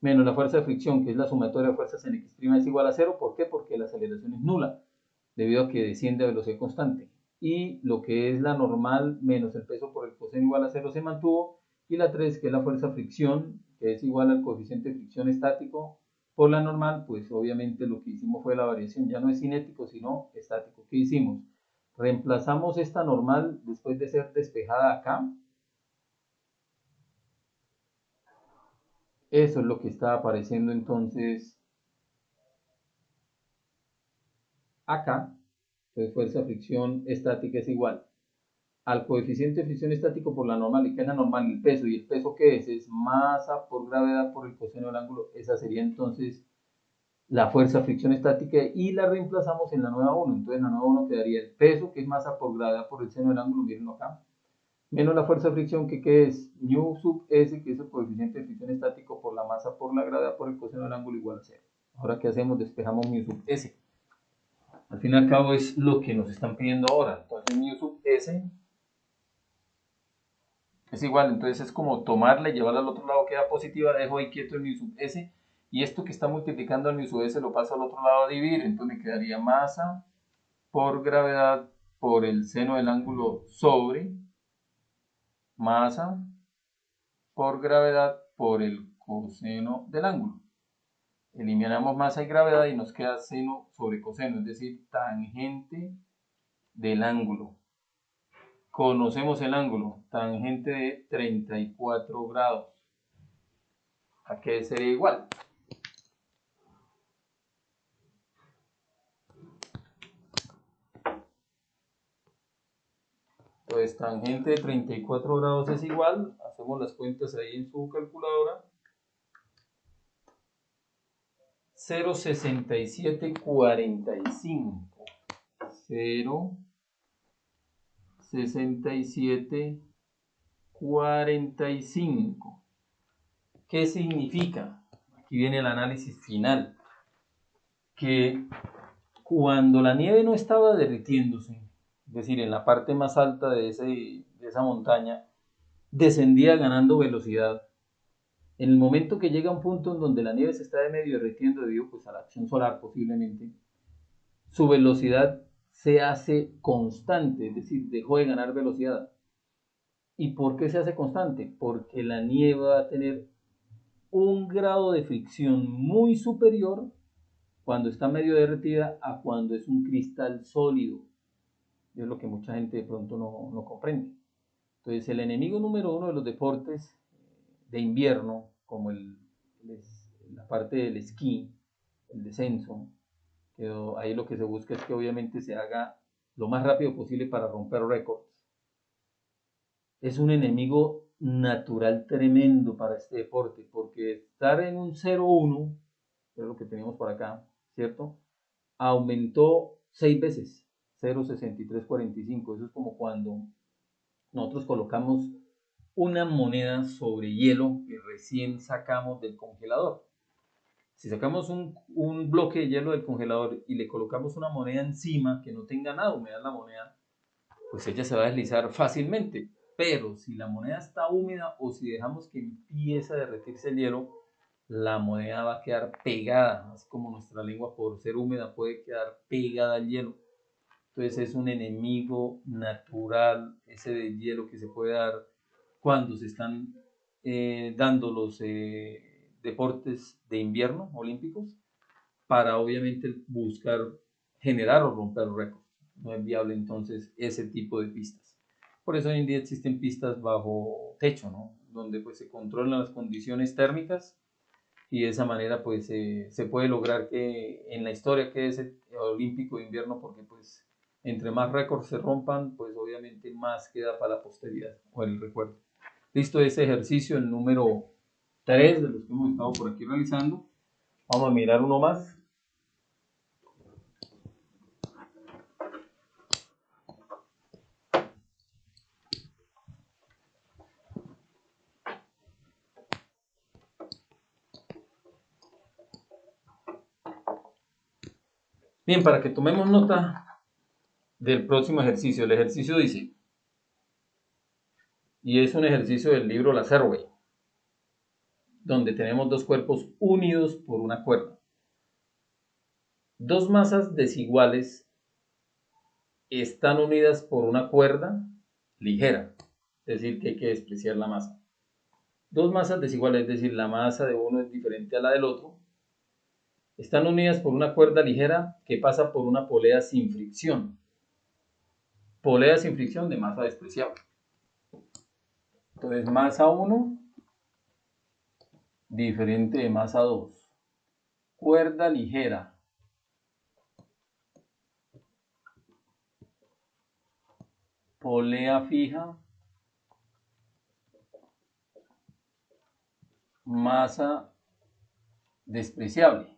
menos la fuerza de fricción, que es la sumatoria de fuerzas en x' es igual a 0. ¿Por qué? Porque la aceleración es nula, debido a que desciende a velocidad constante. Y lo que es la normal menos el peso por el coseno igual a 0 se mantuvo. Y la 3, que es la fuerza de fricción, que es igual al coeficiente de fricción estático por la normal, pues obviamente lo que hicimos fue la variación, ya no es cinético, sino estático. ¿Qué hicimos? Reemplazamos esta normal después de ser despejada acá. Eso es lo que está apareciendo entonces acá. Entonces fuerza de fricción estática es igual al coeficiente de fricción estático por la normal. ¿Y qué es la normal? El peso. ¿Y el peso qué es? Es masa por gravedad por el coseno del ángulo. Esa sería entonces la fuerza de fricción estática y la reemplazamos en la nueva 1. Entonces en la nueva 1 quedaría el peso, que es masa por gravedad por el seno del ángulo, mírenlo acá, menos la fuerza de fricción, que es mu sub s, que es el coeficiente de fricción estático por la masa por la gravedad por el coseno del ángulo igual a 0. Ahora, ¿qué hacemos? Despejamos mu sub s. Al fin y al cabo es lo que nos están pidiendo ahora. Entonces mu sub s es igual, entonces es como tomarla y llevarla al otro lado, queda positiva, dejo ahí quieto el mu sub s, y esto que está multiplicando el mu sub s lo paso al otro lado a dividir, entonces me quedaría masa por gravedad por el seno del ángulo sobre masa por gravedad por el coseno del ángulo. Eliminamos masa y gravedad y nos queda seno sobre coseno, es decir, tangente del ángulo. Conocemos el ángulo, tangente de 34 grados. ¿A qué sería igual? Pues tangente de 34 grados es igual, hacemos las cuentas ahí en su calculadora, 0,6745. 0,6745. ¿Qué significa? Aquí viene el análisis final. Que cuando la nieve no estaba derritiéndose, es decir, en la parte más alta de esa montaña, descendía ganando velocidad. En el momento que llega a un punto en donde la nieve se está de medio derritiendo debido pues, a la acción solar posiblemente, su velocidad se hace constante, es decir, dejó de ganar velocidad. ¿Y por qué se hace constante? Porque la nieve va a tener un grado de fricción muy superior cuando está medio derretida a cuando es un cristal sólido. Es lo que mucha gente de pronto no comprende. Entonces, el enemigo número uno de los deportes de invierno, como la parte del esquí, el descenso, ahí lo que se busca es que obviamente se haga lo más rápido posible para romper récords. Es un enemigo natural tremendo para este deporte, porque estar en un 0-1, que es lo que teníamos por acá, ¿cierto? Aumentó 6 veces, 0,6345. Eso es como cuando nosotros colocamos una moneda sobre hielo que recién sacamos del congelador. Si sacamos un bloque de hielo del congelador y le colocamos una moneda encima que no tenga nada de humedad en la moneda, pues ella se va a deslizar fácilmente. Pero si la moneda está húmeda o si dejamos que empiece a derretirse el hielo, la moneda va a quedar pegada, así como nuestra lengua por ser húmeda puede quedar pegada al hielo. Entonces es un enemigo natural ese de hielo que se puede dar cuando se están dando los deportes de invierno olímpicos para obviamente buscar generar o romper récords. No es viable entonces ese tipo de pistas. Por eso hoy en día existen pistas bajo techo, ¿no? Donde pues se controlan las condiciones térmicas y de esa manera pues se puede lograr que en la historia quede ese olímpico de invierno, porque pues entre más récords se rompan, pues obviamente más queda para la posteridad o el recuerdo. Listo, ese ejercicio, el número 3 de los que hemos estado por aquí realizando. Vamos a mirar uno más. Bien, para que tomemos nota del próximo ejercicio. El ejercicio dice, y es un ejercicio del libro La Serway, donde tenemos dos cuerpos unidos por una cuerda. Dos masas desiguales están unidas por una cuerda ligera, es decir, que hay que despreciar la masa. Dos masas desiguales, es decir, la masa de uno es diferente a la del otro, están unidas por una cuerda ligera que pasa por una polea sin fricción. Polea sin fricción de masa despreciable. Entonces, masa 1 diferente de masa 2. Cuerda ligera. Polea fija. Masa despreciable.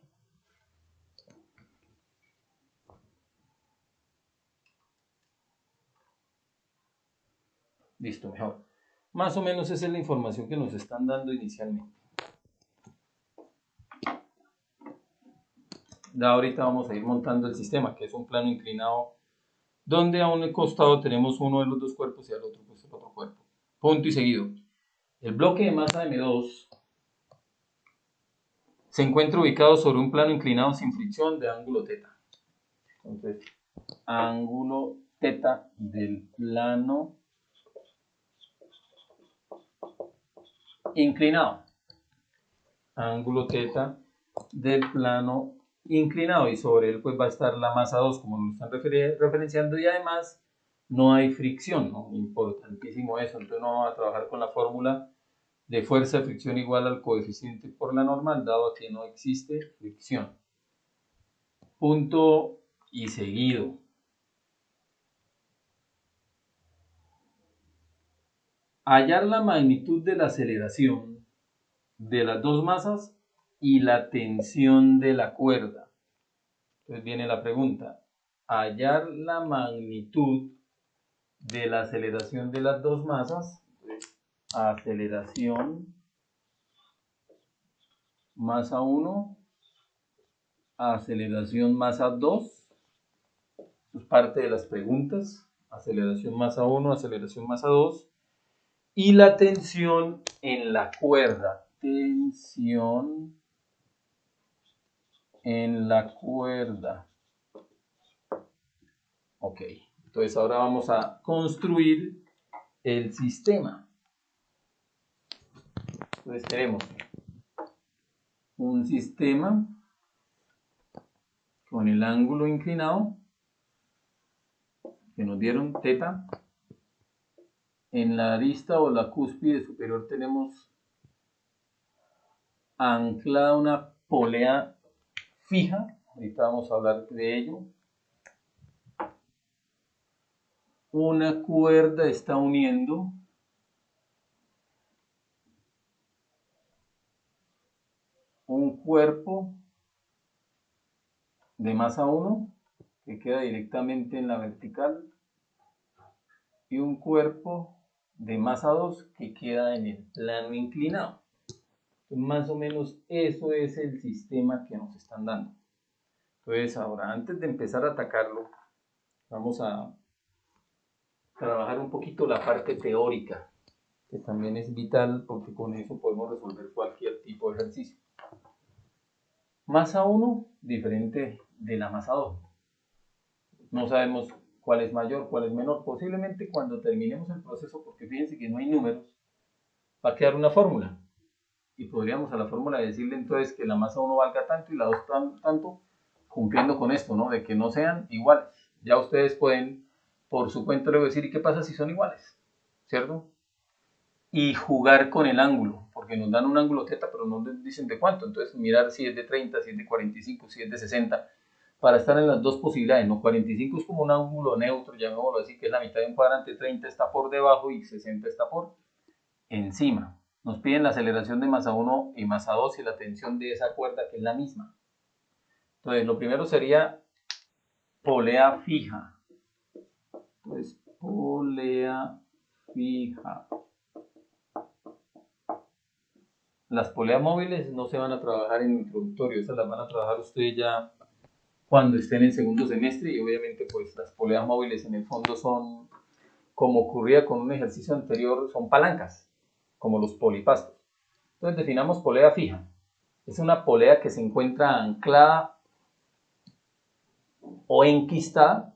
Listo, mejor. Más o menos esa es la información que nos están dando inicialmente. Ya ahorita vamos a ir montando el sistema, que es un plano inclinado, donde a un costado tenemos uno de los dos cuerpos y al otro pues el otro cuerpo. Punto y seguido. El bloque de masa M2 se encuentra ubicado sobre un plano inclinado sin fricción de ángulo θ. Entonces, ángulo θ del plano inclinado. Ángulo θ del plano inclinado, y sobre él pues va a estar la masa 2 como nos están referenciando, y además no hay fricción, ¿no? Importantísimo eso. Entonces no vamos a trabajar con la fórmula de fuerza de fricción igual al coeficiente por la normal, dado que no existe fricción. Punto y seguido. Hallar la magnitud de la aceleración de las dos masas y la tensión de la cuerda. Entonces viene la pregunta: hallar la magnitud de la aceleración de las dos masas. Aceleración masa 1, aceleración masa 2. Eso es parte de las preguntas. Aceleración masa 1, aceleración masa 2. Y la tensión en la cuerda. Tensión en la cuerda. Ok, entonces ahora vamos a construir el sistema. Entonces tenemos un sistema con el ángulo inclinado que nos dieron θ. En la arista o la cúspide superior tenemos anclada una polea fija. Ahorita vamos a hablar de ello. Una cuerda está uniendo un cuerpo de masa 1 que queda directamente en la vertical y un cuerpo de masa 2 que queda en el plano inclinado. Entonces, más o menos eso es el sistema que nos están dando. Entonces ahora, antes de empezar a atacarlo, vamos a trabajar un poquito la parte teórica, que también es vital porque con eso podemos resolver cualquier tipo de ejercicio. Masa 1 diferente de la masa 2. No sabemos cuál es mayor, cuál es menor. Posiblemente cuando terminemos el proceso, porque fíjense que no hay números, va a quedar una fórmula. Y podríamos a la fórmula decirle entonces que la masa 1 valga tanto y la 2 tanto, cumpliendo con esto, ¿no? De que no sean iguales. Ya ustedes pueden por su cuenta luego decir, ¿y qué pasa si son iguales? ¿Cierto? Y jugar con el ángulo, porque nos dan un ángulo θ, pero no dicen de cuánto. Entonces mirar si es de 30, si es de 45, si es de 60, para estar en las dos posibilidades, ¿no? 45 es como un ángulo neutro, llamémoslo así, que es la mitad de un cuadrante, 30 está por debajo y 60 está por encima. Nos piden la aceleración de masa 1 y masa 2 y la tensión de esa cuerda, que es la misma. Entonces, lo primero sería polea fija. Entonces, polea fija. Las poleas móviles no se van a trabajar en introductorio, esas las van a trabajar ustedes ya cuando estén en segundo semestre, y obviamente pues las poleas móviles en el fondo son, como ocurría con un ejercicio anterior, son palancas, como los polipastos. Entonces definamos polea fija. Es una polea que se encuentra anclada o enquistada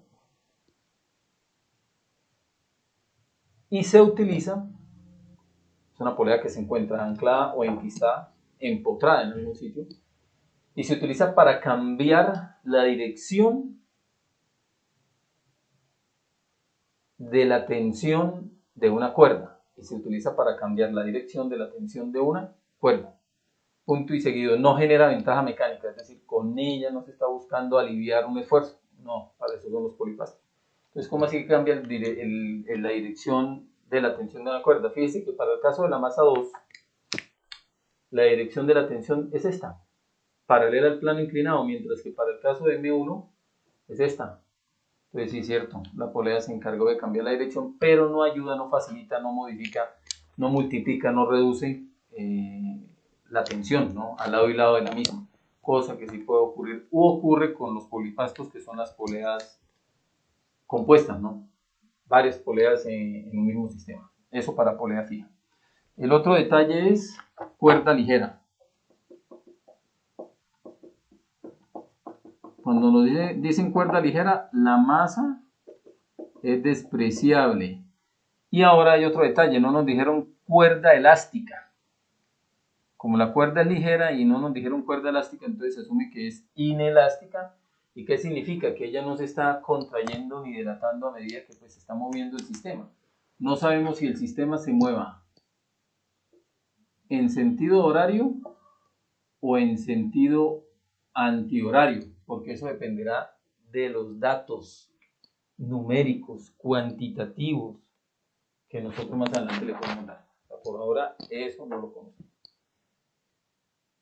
y se utiliza, es una polea que se encuentra anclada o enquistada, empotrada en algún sitio, y se utiliza para cambiar la dirección de la tensión de una cuerda. Y se utiliza para cambiar la dirección de la tensión de una cuerda. Punto y seguido. No genera ventaja mecánica, es decir, con ella no se está buscando aliviar un esfuerzo. No, para eso son los polipastos. Entonces, ¿cómo así que cambia la dirección de la tensión de una cuerda? Fíjese que para el caso de la masa 2, la dirección de la tensión es esta, paralela al plano inclinado, mientras que para el caso de M1 es esta. Entonces sí es cierto, la polea se encargó de cambiar la dirección, pero no ayuda, no facilita, no modifica, no multiplica, no reduce la tensión, ¿no? Al lado y lado de la misma, cosa que sí puede ocurrir u ocurre con los polipastos, que son las poleas compuestas, ¿no? Varias poleas en un mismo sistema. Eso para polea fija. El otro detalle es cuerda ligera. Cuando nos dicen cuerda ligera, la masa es despreciable. Y ahora hay otro detalle, no nos dijeron cuerda elástica. como la cuerda es ligera y no nos dijeron cuerda elástica, entonces se asume que es inelástica. ¿Y qué significa? Que ella no se está contrayendo ni dilatando a medida que pues, se está moviendo el sistema. No sabemos si el sistema se mueva en sentido horario o en sentido antihorario, porque eso dependerá de los datos numéricos, cuantitativos, que nosotros más adelante le podemos dar. Por ahora eso no lo conocemos.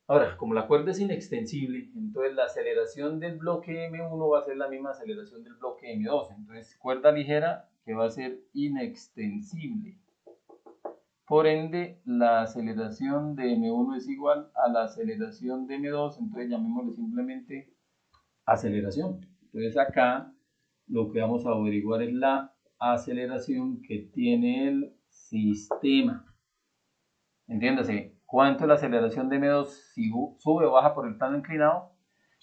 Ahora, como la cuerda es inextensible, entonces la aceleración del bloque M1 va a ser la misma aceleración del bloque M2. Entonces, cuerda ligera que va a ser inextensible. Por ende, la aceleración de M1 es igual a la aceleración de M2, entonces llamémosle simplemente aceleración. Entonces acá lo que vamos a averiguar es la aceleración que tiene el sistema. Entiéndase, ¿cuánto es la aceleración de M2 si sube o baja por el plano inclinado?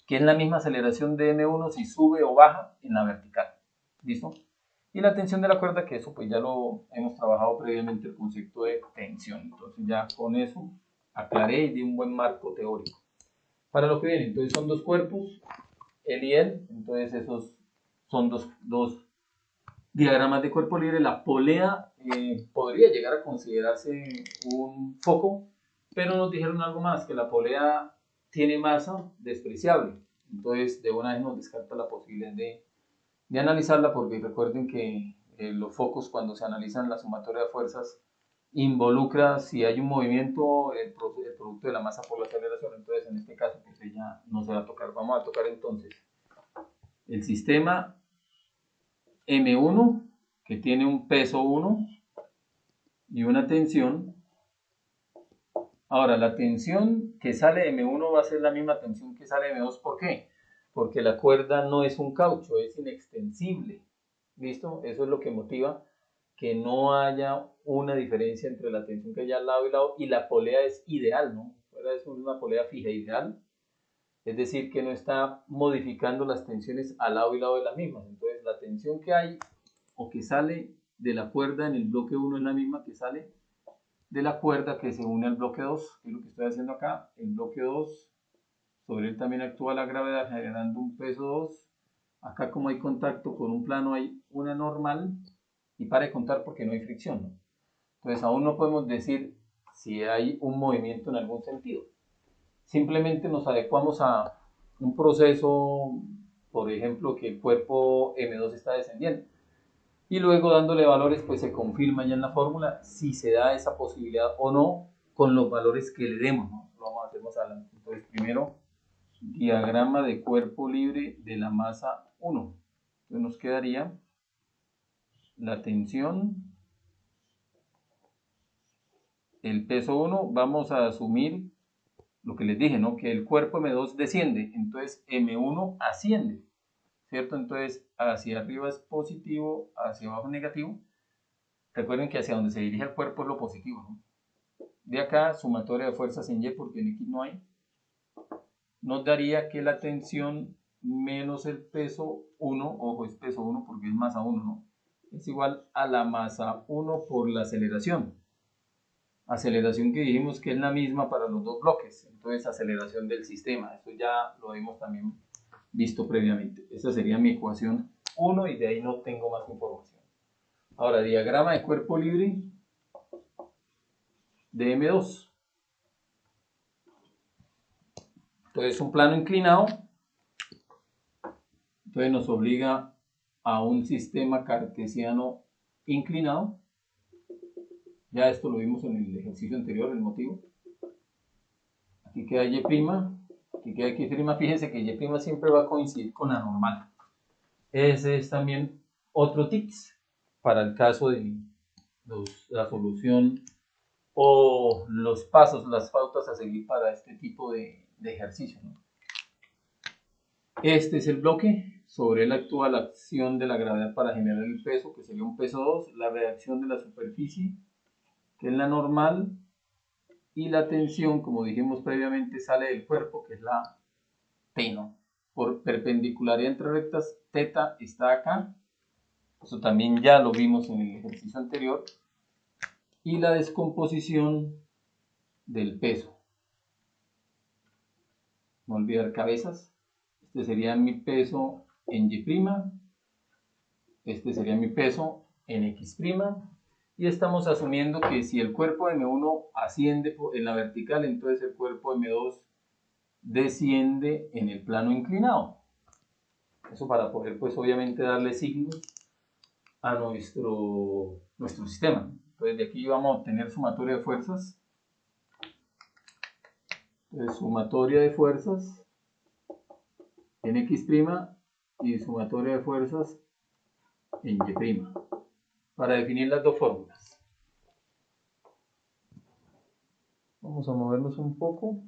Que es la misma aceleración de M1 si sube o baja en la vertical. ¿Listo? Y la tensión de la cuerda, que eso pues ya lo hemos trabajado previamente, el concepto de tensión. Entonces ya con eso aclaré y di un buen marco teórico. Para lo que viene, entonces son dos cuerpos, él y él, entonces esos son dos diagramas de cuerpo libre. La polea podría llegar a considerarse un foco, pero nos dijeron algo más, que la polea tiene masa despreciable. Entonces de una vez nos descarta la posibilidad de analizarla, porque recuerden que los focos, cuando se analizan la sumatoria de fuerzas, involucra si hay un movimiento el producto de la masa por la aceleración. Entonces en este caso pues ella no se va a tocar. Vamos a tocar entonces el sistema M1, que tiene un peso 1 y una tensión. Ahora, la tensión que sale de M1 va a ser la misma tensión que sale de M2. ¿Por qué? Porque la cuerda no es un caucho, es inextensible. ¿Listo? Eso es lo que motiva que no haya una diferencia entre la tensión que hay al lado y lado, y la polea es ideal, ¿no? Es una polea fija ideal, es decir, que no está modificando las tensiones al lado y lado de las mismas. Entonces, la tensión que hay o que sale de la cuerda en el bloque 1 es la misma que sale de la cuerda que se une al bloque 2, que es lo que estoy haciendo acá. El bloque 2, sobre él también actúa la gravedad generando un peso 2. Acá, como hay contacto con un plano, hay una normal, y para de contar porque no hay fricción, ¿no? Entonces aún no podemos decir si hay un movimiento en algún sentido. Simplemente nos adecuamos a un proceso, por ejemplo, que el cuerpo M2 está descendiendo. Y luego, dándole valores, pues se confirma ya en la fórmula si se da esa posibilidad o no con los valores que le demos, ¿no? Lo vamos a hacer más adelante. Entonces, primero, diagrama de cuerpo libre de la masa 1. Entonces nos quedaría la tensión, el peso 1, vamos a asumir lo que les dije, ¿no? Que el cuerpo M2 desciende, entonces M1 asciende, ¿cierto? Entonces hacia arriba es positivo, hacia abajo es negativo. Recuerden que hacia donde se dirige el cuerpo es lo positivo, ¿no? De acá, sumatoria de fuerzas en Y, porque en X no hay, nos daría que la tensión menos el peso 1, ojo, es peso 1 porque es masa 1, ¿no? Es igual a la masa 1 por la aceleración. Aceleración que dijimos que es la misma para los dos bloques, entonces aceleración del sistema. Eso ya lo hemos también visto previamente. Esa sería mi ecuación 1 y de ahí no tengo más información. Ahora, diagrama de cuerpo libre de M2. Entonces, un plano inclinado, entonces nos obliga a un sistema cartesiano inclinado. Ya esto lo vimos en el ejercicio anterior, el motivo. Aquí queda Y', aquí queda X'. Fíjense que Y' siempre va a coincidir con la normal. Ese es también otro tips para el caso de la solución o los pasos, las pautas a seguir para este tipo de ejercicio, ¿no? Este es el bloque, sobre él actúa la acción de la gravedad para generar el peso, que sería un peso 2, la reacción de la superficie, que es la normal, y la tensión, como dijimos previamente, sale del cuerpo, que es la T, ¿no? Por perpendicularidad entre rectas, θ está acá, eso también ya lo vimos en el ejercicio anterior, y la descomposición del peso. no olvidar cabezas. Este sería mi peso en Y', este sería mi peso en X', y estamos asumiendo que si el cuerpo M1 asciende en la vertical, entonces el cuerpo M2 desciende en el plano inclinado. Eso para poder, pues obviamente, darle signos a nuestro sistema. Entonces de aquí vamos a obtener sumatoria de fuerzas. Entonces, sumatoria de fuerzas en X' y sumatoria de fuerzas en Y', para definir las dos fórmulas. Vamos a movernos un poco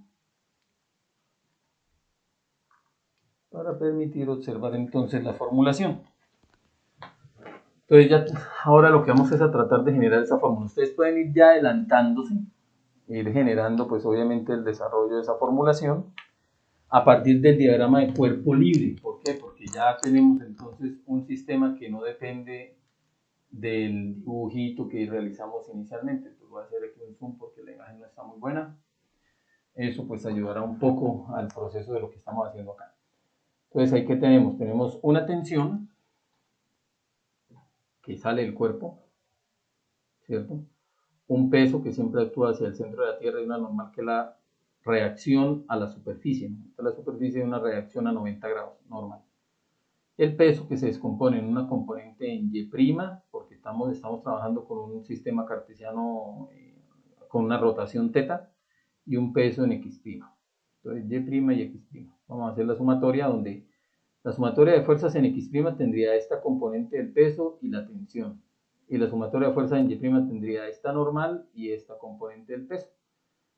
para permitir observar entonces la formulación. Entonces ya ahora lo que vamos es a tratar de generar esa fórmula. Ustedes pueden ir ya adelantándose, ir generando pues obviamente el desarrollo de esa formulación a partir del diagrama de cuerpo libre. ¿Por qué? Porque ya tenemos entonces un sistema que no depende del dibujito que realizamos inicialmente. Entonces voy a hacer aquí un zoom porque la imagen no está muy buena. Eso pues ayudará un poco al proceso de lo que estamos haciendo acá. Entonces ahí que tenemos, tenemos una tensión que sale del cuerpo, ¿cierto? Un peso que siempre actúa hacia el centro de la Tierra y una normal que es la reacción a la superficie, ¿no? Esta es la superficie de una reacción a 90 grados, normal. El peso que se descompone en una componente en Y', porque estamos trabajando con un sistema cartesiano con una rotación θ, y un peso en X'. Entonces Y' y X'. Vamos a hacer la sumatoria donde la sumatoria de fuerzas en X' tendría esta componente del peso y la tensión. Y la sumatoria de fuerzas en Y' tendría esta normal y esta componente del peso.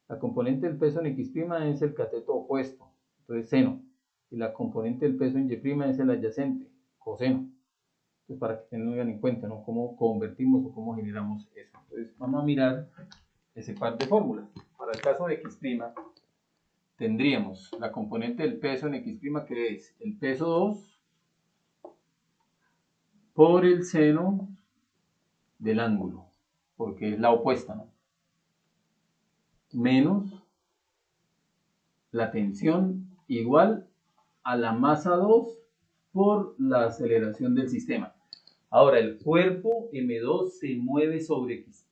La componente del peso en X' es el cateto opuesto, entonces seno. Y la componente del peso en Y' es el adyacente, coseno. Entonces para que tengan en cuenta, ¿no?, cómo convertimos o cómo generamos eso. Entonces vamos a mirar ese par de fórmulas. Para el caso de X', tendríamos la componente del peso en X', que es el peso 2 por el seno del ángulo, porque es la opuesta, ¿no?, menos la tensión igual a la masa 2 por la aceleración del sistema. Ahora, el cuerpo M2 se mueve sobre X',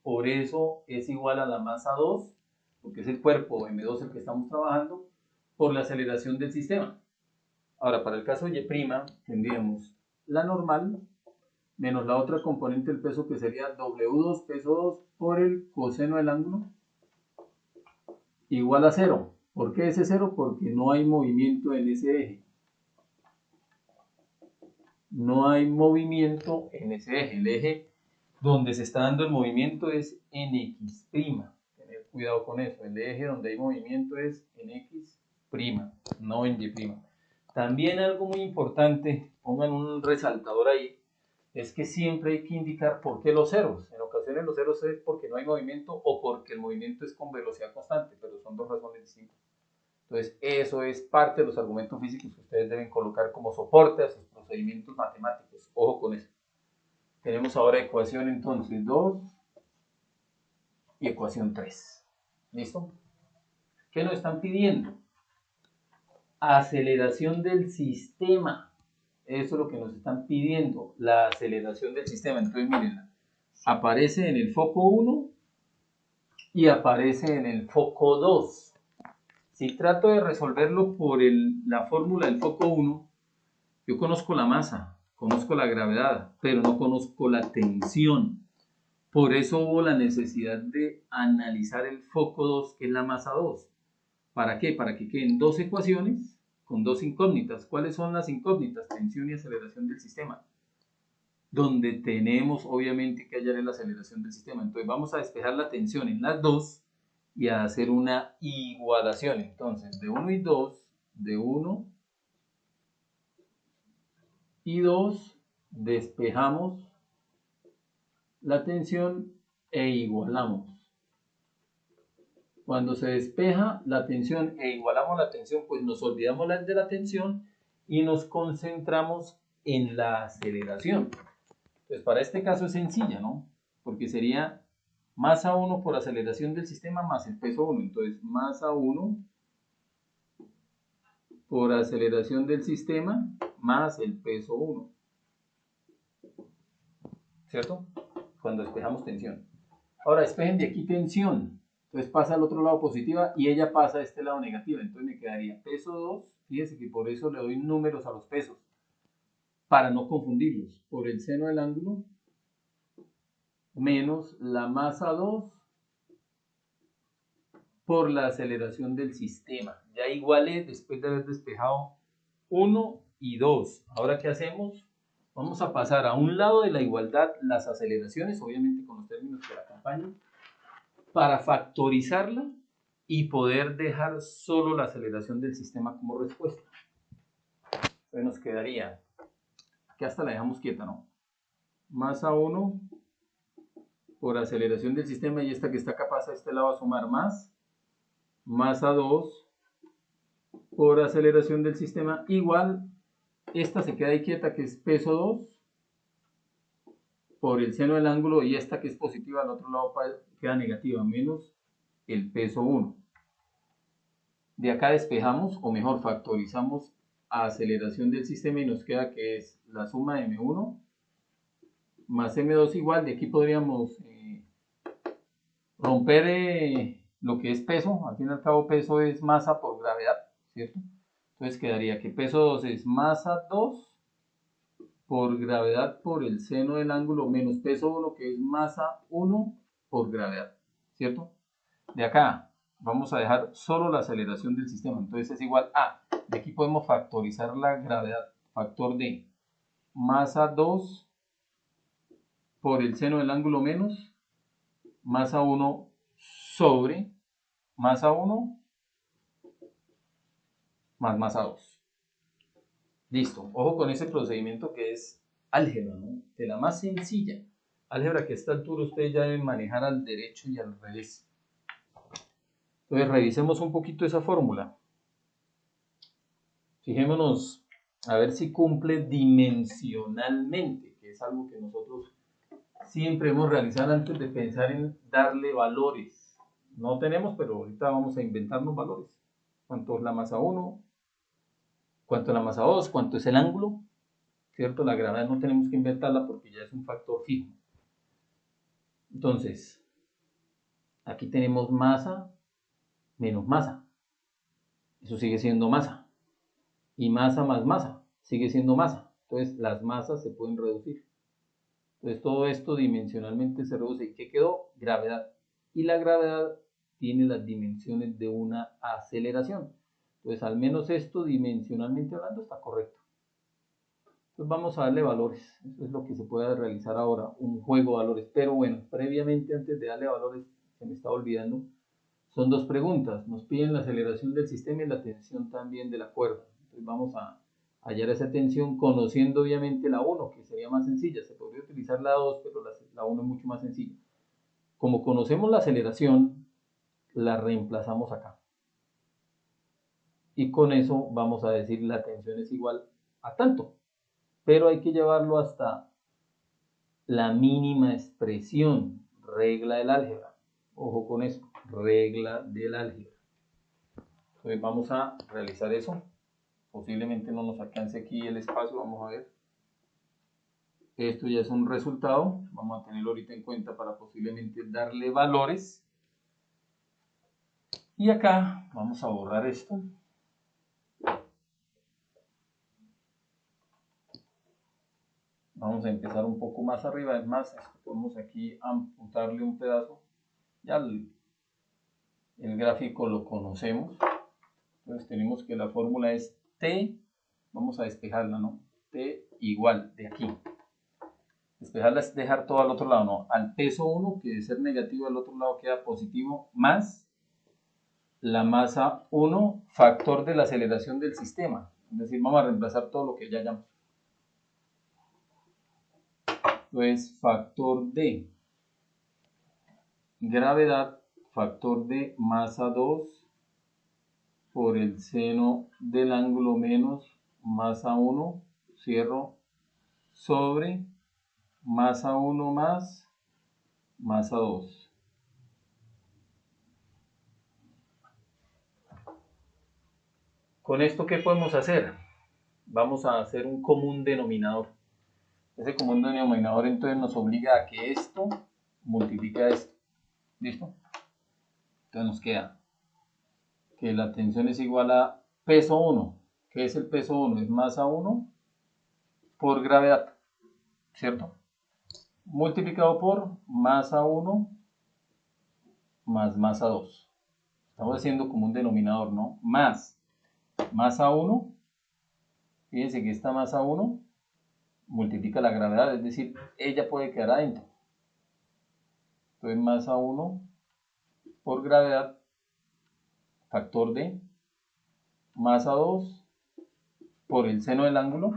por eso es igual a la masa 2, porque es el cuerpo M2 el que estamos trabajando, por la aceleración del sistema. Ahora, para el caso de Y', tendríamos la normal menos la otra componente del peso, que sería W2, peso 2, por el coseno del ángulo, igual a 0. ¿Por qué ese 0? Porque no hay movimiento en ese eje. No hay movimiento en ese eje. El eje donde se está dando el movimiento es en X'. Tener cuidado con eso. El eje donde hay movimiento es en X', no en Y'. También algo muy importante, pongan un resaltador ahí, es que siempre hay que indicar por qué los ceros. En ocasiones los ceros es porque no hay movimiento o porque el movimiento es con velocidad constante, pero son dos razones distintas. Entonces, eso es parte de los argumentos físicos que ustedes deben colocar como soporte a sus procedimientos matemáticos. Ojo con eso. Tenemos ahora ecuación entonces 2 y ecuación 3. ¿Listo? ¿Qué nos están pidiendo? Aceleración del sistema. Eso es lo que nos están pidiendo, la aceleración del sistema. Entonces, miren, aparece en el foco 1 y aparece en el foco 2. Si trato de resolverlo por la fórmula del foco 1, yo conozco la masa, conozco la gravedad, pero no conozco la tensión. Por eso hubo la necesidad de analizar el foco 2, que es la masa 2. ¿Para qué? Para que queden dos ecuaciones con dos incógnitas. ¿Cuáles son las incógnitas? Tensión y aceleración del sistema. Donde tenemos obviamente que hallar la aceleración del sistema. Entonces vamos a despejar la tensión en las dos y a hacer una igualación. Entonces de 1 y 2, de 1 y 2 despejamos la tensión e igualamos. Cuando se despeja la tensión e igualamos la tensión, pues nos olvidamos de la tensión y nos concentramos en la aceleración. Entonces para este caso es sencilla, ¿no? Porque sería masa 1 por aceleración del sistema más el peso 1. Entonces masa 1 por aceleración del sistema más el peso 1. ¿Cierto? Cuando despejamos tensión. Ahora despejen de aquí tensión. Entonces pasa al otro lado positiva y ella pasa a este lado negativa. Entonces me quedaría peso 2. Fíjense que por eso le doy números a los pesos. Para no confundirlos. Por el seno del ángulo menos la masa 2 por la aceleración del sistema. Ya igualé después de haber despejado 1 y 2. Ahora, ¿qué hacemos? Vamos a pasar a un lado de la igualdad las aceleraciones, obviamente con los términos que la acompañan, para factorizarla y poder dejar solo la aceleración del sistema como respuesta. Entonces nos quedaría, aquí hasta la dejamos quieta, ¿no? Masa 1 por aceleración del sistema y esta que está acá pasa a este lado a sumar más masa 2 por aceleración del sistema igual, esta se queda ahí quieta que es peso 2 por el seno del ángulo y esta que es positiva al otro lado queda negativa menos el peso 1. De acá despejamos o mejor factorizamos a aceleración del sistema y nos queda que es la suma de M1 más M2 igual, de aquí podríamos romper lo que es peso, al fin y al cabo peso es masa por gravedad, ¿cierto? Entonces quedaría que peso 2 es masa 2 por gravedad por el seno del ángulo menos peso 1 que es masa 1 por gravedad, ¿cierto? De acá vamos a dejar solo la aceleración del sistema, entonces es igual a, de aquí podemos factorizar la gravedad, factor de masa 2 por el seno del ángulo menos masa 1 sobre masa 1 más masa 2. Listo. Ojo con ese procedimiento que es álgebra, ¿no? De la más sencilla. Álgebra que a esta altura ustedes ya deben manejar al derecho y al revés. Entonces revisemos un poquito esa fórmula. Fijémonos a ver si cumple dimensionalmente, que es algo que nosotros siempre hemos realizado antes de pensar en darle valores. No tenemos, pero ahorita vamos a inventarnos valores. ¿Cuánto es la masa 1? ¿Cuánto es la masa 2? ¿Cuánto es el ángulo? ¿Cierto? La gravedad no tenemos que inventarla porque ya es un factor fijo. Entonces, aquí tenemos masa menos masa. Eso sigue siendo masa. Y masa más masa sigue siendo masa. Entonces, las masas se pueden reducir. Entonces, todo esto dimensionalmente se reduce. ¿Y qué quedó? Gravedad. Y la gravedad tiene las dimensiones de una aceleración. Entonces, al menos esto dimensionalmente hablando está correcto. Entonces vamos a darle valores, eso es lo que se puede realizar ahora, un juego de valores. Pero bueno, previamente antes de darle valores, se me estaba olvidando, son dos preguntas. Nos piden la aceleración del sistema y la tensión también de la cuerda. Entonces vamos a hallar esa tensión conociendo obviamente la 1, que sería más sencilla. Se podría utilizar la 2, pero la 1 es mucho más sencilla. Como conocemos la aceleración, la reemplazamos acá. Y con eso vamos a decir la tensión es igual a tanto. Pero hay que llevarlo hasta la mínima expresión, regla del álgebra. Ojo con eso, regla del álgebra. Entonces vamos a realizar eso. Posiblemente no nos alcance aquí el espacio, vamos a ver. Esto ya es un resultado, vamos a tenerlo ahorita en cuenta para posiblemente darle valores. Y acá vamos a borrar esto. Vamos a empezar un poco más arriba, es más, podemos aquí amputarle un pedazo. Ya el gráfico lo conocemos. Entonces tenemos que la fórmula es T, vamos a despejarla, ¿no? T igual de aquí. Despejarla es dejar todo al otro lado, ¿no? Al peso 1, que de ser negativo al otro lado queda positivo, más la masa 1, factor de la aceleración del sistema. Es decir, vamos a reemplazar todo lo que ya hayamos. Entonces, factor de gravedad, factor de masa 2 por el seno del ángulo menos masa 1, cierro, sobre masa 1 más masa 2. Con esto, ¿qué podemos hacer? Vamos a hacer un común denominador. Ese común denominador entonces nos obliga a que esto multiplique a esto. ¿Listo? Entonces nos queda que la tensión es igual a peso 1. ¿Qué es el peso 1? Es masa 1 por gravedad, ¿cierto? Multiplicado por masa 1 más masa 2. Estamos haciendo como un denominador, ¿no? Más masa 1. Fíjense que esta masa 1 multiplica la gravedad, es decir, ella puede quedar adentro. Entonces masa 1 por gravedad, factor de masa 2 por el seno del ángulo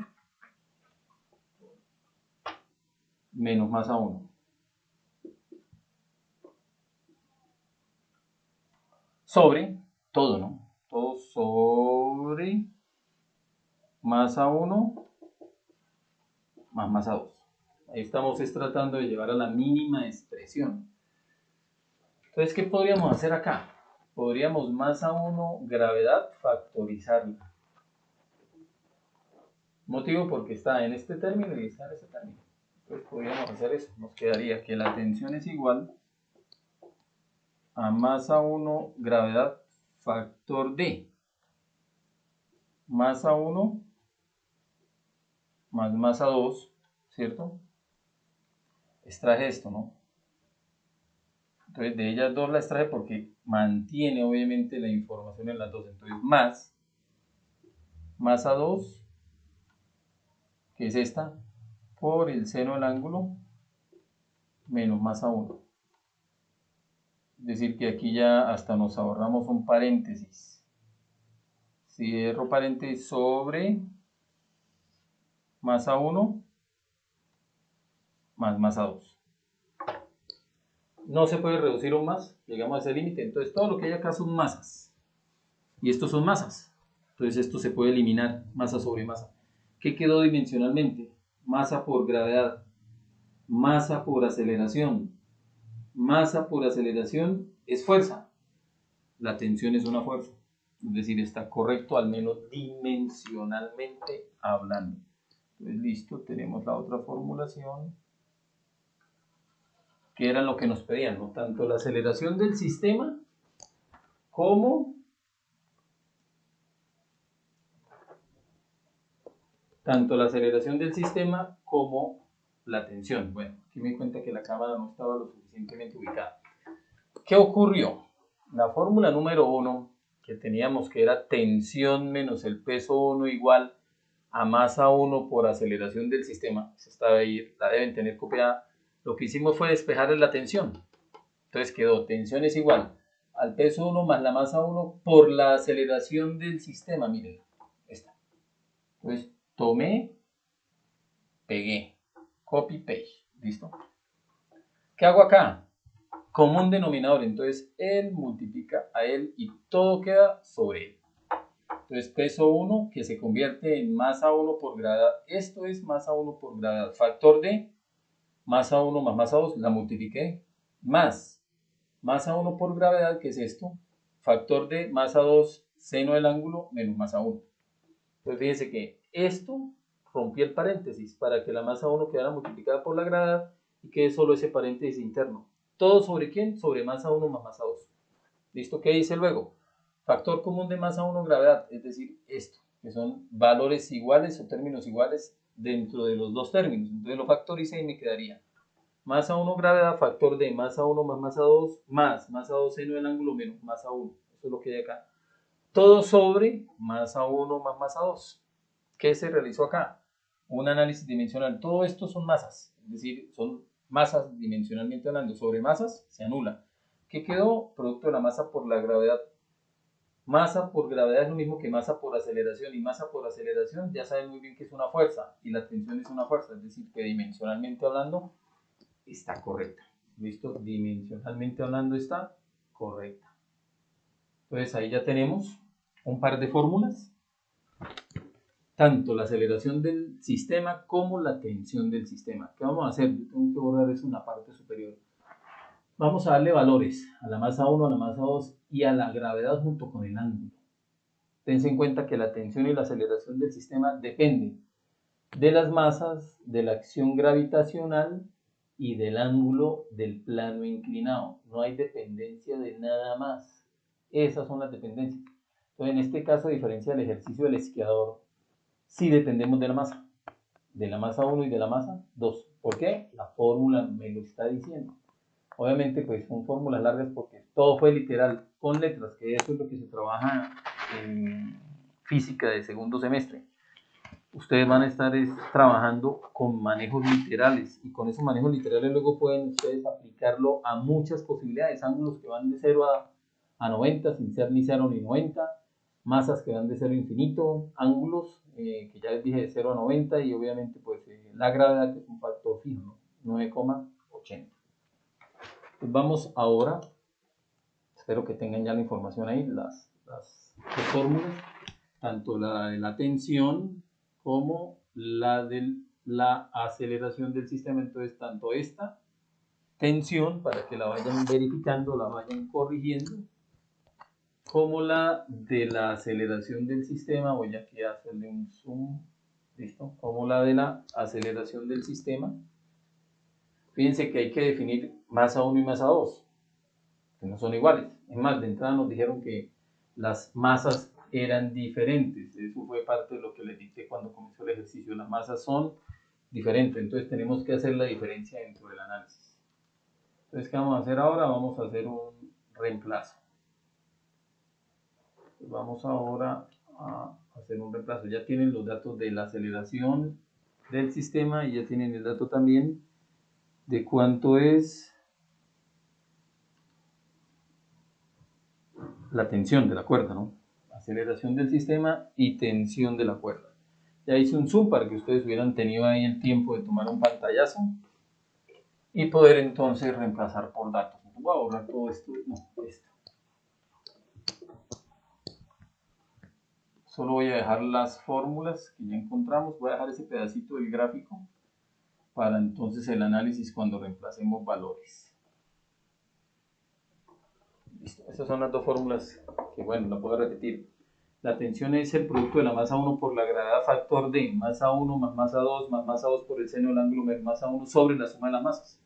menos masa 1. Sobre todo, ¿no? Todo sobre masa 1 más masa 2. Ahí estamos tratando de llevar a la mínima expresión. Entonces, ¿qué podríamos hacer acá? Podríamos masa 1 gravedad factorizarla. Motivo porque está en este término y está en este término. Entonces podríamos hacer eso. Nos quedaría que la tensión es igual a masa 1 gravedad factor de masa 1 más masa 2, ¿cierto? Extraje esto, ¿no? Entonces de ellas dos la extraje porque mantiene obviamente la información en las dos. Entonces más masa 2, que es esta, por el seno del ángulo menos masa 1. Es decir que aquí ya hasta nos ahorramos un paréntesis. Cierro paréntesis sobre masa 1 más masa 2. No se puede reducir un más, llegamos a ese límite. Entonces todo lo que hay acá son masas. Y estos son masas. Entonces esto se puede eliminar, masa sobre masa. ¿Qué quedó dimensionalmente? Masa por gravedad, masa por aceleración. Masa por aceleración es fuerza. La tensión es una fuerza. Es decir, está correcto al menos dimensionalmente hablando. Entonces listo, tenemos la otra formulación, que era lo que nos pedían, ¿no? Tanto la aceleración del sistema como la tensión. Bueno, aquí me di cuenta que la cámara no estaba lo suficientemente ubicada. ¿Qué ocurrió? La fórmula número 1 que teníamos, que era tensión menos el peso 1 igual a masa 1 por aceleración del sistema, esa estaba ahí, la deben tener copiada. Lo que hicimos fue despejar la tensión. Entonces quedó tensión es igual al peso 1 más la masa 1 por la aceleración del sistema. Miren, esta. Entonces tomé, pegué, copy, paste. ¿Listo? ¿Qué hago acá? Común denominador. Entonces él multiplica a él y todo queda sobre él. Entonces peso 1 que se convierte en masa 1 por gravedad. Esto es masa 1 por gravedad. Factor de masa 1 más masa 2, la multipliqué. Más masa 1 por gravedad, que es esto. Factor de masa 2 seno del ángulo menos masa 1. Entonces fíjense que esto rompí el paréntesis para que la masa 1 quedara multiplicada por la gravedad y quede solo ese paréntesis interno. ¿Todo sobre quién? Sobre masa 1 más masa 2. ¿Listo? ¿Qué dice luego? Factor común de masa 1 gravedad, es decir, esto, que son valores iguales o términos iguales dentro de los dos términos. Entonces lo factoricé y me quedaría masa 1 gravedad, factor de masa 1 más masa 2, más masa 2 seno del ángulo menos masa 1. Eso es lo que hay acá. Todo sobre masa 1 más masa 2. ¿Qué se realizó acá? Un análisis dimensional. Todo esto son masas, es decir, son masas dimensionalmente hablando. Sobre masas se anula. ¿Qué quedó? Producto de la masa por la gravedad. Masa por gravedad es lo mismo que masa por aceleración, y masa por aceleración ya saben muy bien que es una fuerza, y la tensión es una fuerza, es decir, que dimensionalmente hablando está correcta. ¿Listo? Dimensionalmente hablando está correcta. Entonces ahí ya tenemos un par de fórmulas, tanto la aceleración del sistema como la tensión del sistema. ¿Qué vamos a hacer? Yo tengo que borrar eso en la parte superior. Vamos a darle valores a la masa 1, a la masa 2 y a la gravedad junto con el ángulo. Tense en cuenta que la tensión y la aceleración del sistema dependen de las masas, de la acción gravitacional y del ángulo del plano inclinado. No hay dependencia de nada más. Esas son las dependencias. Entonces, en este caso, a diferencia del ejercicio del esquiador, sí dependemos de la masa 1 y de la masa 2. ¿Por qué? La fórmula me lo está diciendo. Obviamente, pues son fórmulas largas porque todo fue literal, con letras, que eso es lo que se trabaja en física de segundo semestre. Ustedes van a estar trabajando con manejos literales y con esos manejos literales luego pueden ustedes aplicarlo a muchas posibilidades, ángulos que van de 0 a 90 sin ser ni 0 ni 90, masas que van de 0 a infinito, ángulos que ya les dije de 0 a 90 y obviamente pues la gravedad que es un factor fijo, ¿no? 9,80. Pues vamos ahora, espero que tengan ya la información ahí, las fórmulas, tanto la de la tensión como la de la aceleración del sistema. Entonces, tanto esta tensión, para que la vayan verificando, la vayan corrigiendo, como la de la aceleración del sistema, voy aquí a hacerle un zoom, listo, como la de la aceleración del sistema. Fíjense que hay que definir masa 1 y masa 2, que no son iguales. Es más, de entrada nos dijeron que las masas eran diferentes. Eso fue parte de lo que les dije cuando comenzó el ejercicio. Las masas son diferentes, entonces tenemos que hacer la diferencia dentro del análisis. Entonces, ¿qué vamos a hacer ahora? Vamos a hacer un reemplazo. Vamos ahora a hacer un reemplazo. Ya tienen los datos de la aceleración del sistema y ya tienen el dato también de cuánto es la tensión de la cuerda, ¿no? Aceleración del sistema y tensión de la cuerda. Ya hice un zoom para que ustedes hubieran tenido ahí el tiempo de tomar un pantallazo y poder entonces reemplazar por datos. Voy a borrar todo esto, no, esto. Solo voy a dejar las fórmulas que ya encontramos, voy a dejar ese pedacito del gráfico para entonces el análisis cuando reemplacemos valores. Listo. Estas son las dos fórmulas que, bueno, la puedo repetir. La tensión es el producto de la masa 1 por la gravedad factor de masa 1 más masa 2 más masa 2 por el seno del ángulo menos masa 1 sobre la suma de las masas.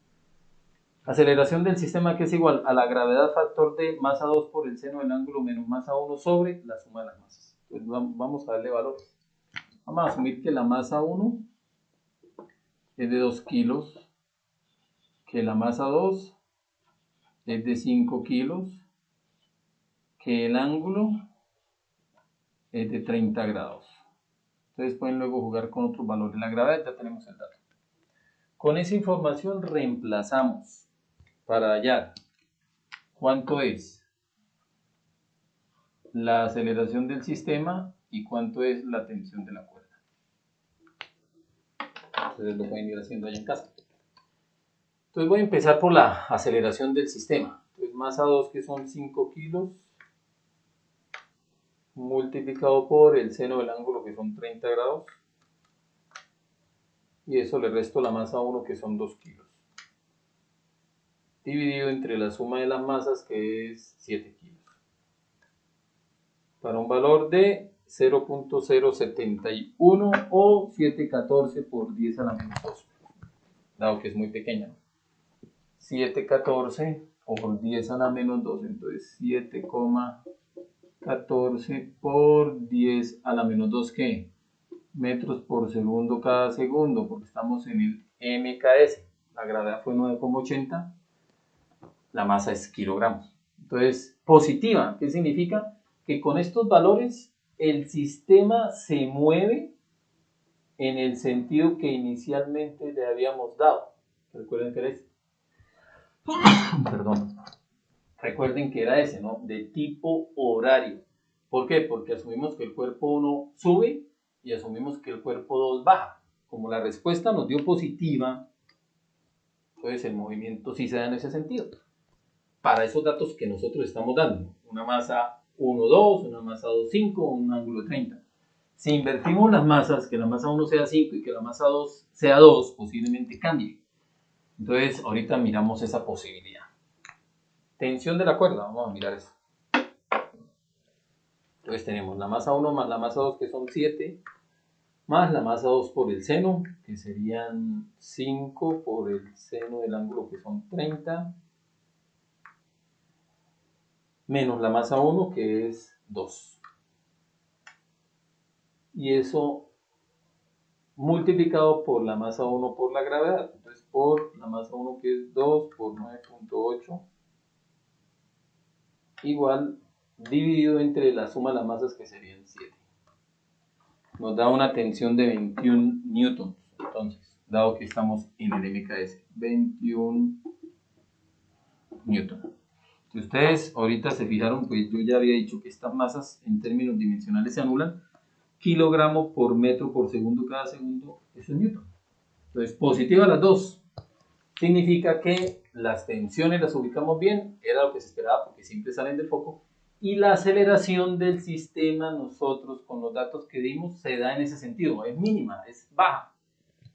Aceleración del sistema, que es igual a la gravedad factor de masa 2 por el seno del ángulo menos masa 1 sobre la suma de las masas. Entonces vamos a darle valores. Vamos a asumir que la masa 1 es de 2 kilos, que la masa 2 es de 5 kilos, que el ángulo es de 30 grados. Entonces pueden luego jugar con otros valores. La gravedad ya tenemos el dato. Con esa información reemplazamos para hallar cuánto es la aceleración del sistema y cuánto es la tensión de la cuerda. Ustedes lo pueden ir haciendo allá en casa. Entonces voy a empezar por la aceleración del sistema. Entonces masa 2, que son 5 kilos, multiplicado por el seno del ángulo, que son 30 grados, y eso le resto la masa 1, que son 2 kilos, dividido entre la suma de las masas, que es 7 kilos, para un valor de 0.071 o 714 por 10 a la menos 2, dado que es muy pequeña, ¿no? 714 por 10 a la menos 2, entonces 7,14 por 10 a la menos 2, ¿qué? Metros por segundo cada segundo, porque estamos en el MKS. La gravedad fue 9,80, la masa es kilogramos. Entonces, positiva, ¿qué significa? Que con estos valores el sistema se mueve en el sentido que inicialmente le habíamos dado. Recuerden que era ese. Perdón. Recuerden que era ese, ¿no? De tipo horario. ¿Por qué? Porque asumimos que el cuerpo 1 sube y asumimos que el cuerpo 2 baja. Como la respuesta nos dio positiva, entonces el movimiento sí se da en ese sentido. Para esos datos que nosotros estamos dando, una masa 1, 2, una masa 2, 5, un ángulo de 30. Si invertimos las masas, que la masa 1 sea 5 y que la masa 2 sea 2, posiblemente cambie. Entonces ahorita miramos esa posibilidad. Tensión de la cuerda, vamos a mirar eso. Entonces tenemos la masa 1 más la masa 2, que son 7, más la masa 2 por el seno, que serían 5 por el seno del ángulo, que son 30, menos la masa 1, que es 2. Y eso multiplicado por la masa 1 por la gravedad. Entonces, por la masa 1, que es 2 por 9.8, igual dividido entre la suma de las masas, que serían 7. Nos da una tensión de 21 newtons. Entonces, dado que estamos en el MKS, 21 newtons. Si ustedes ahorita se fijaron, pues yo ya había dicho que estas masas en términos dimensionales se anulan. Kilogramo por metro por segundo cada segundo, eso es newton. Entonces, positiva las dos. Significa que las tensiones las ubicamos bien, era lo que se esperaba porque siempre salen del foco. Y la aceleración del sistema, nosotros con los datos que dimos, se da en ese sentido. Es mínima, es baja,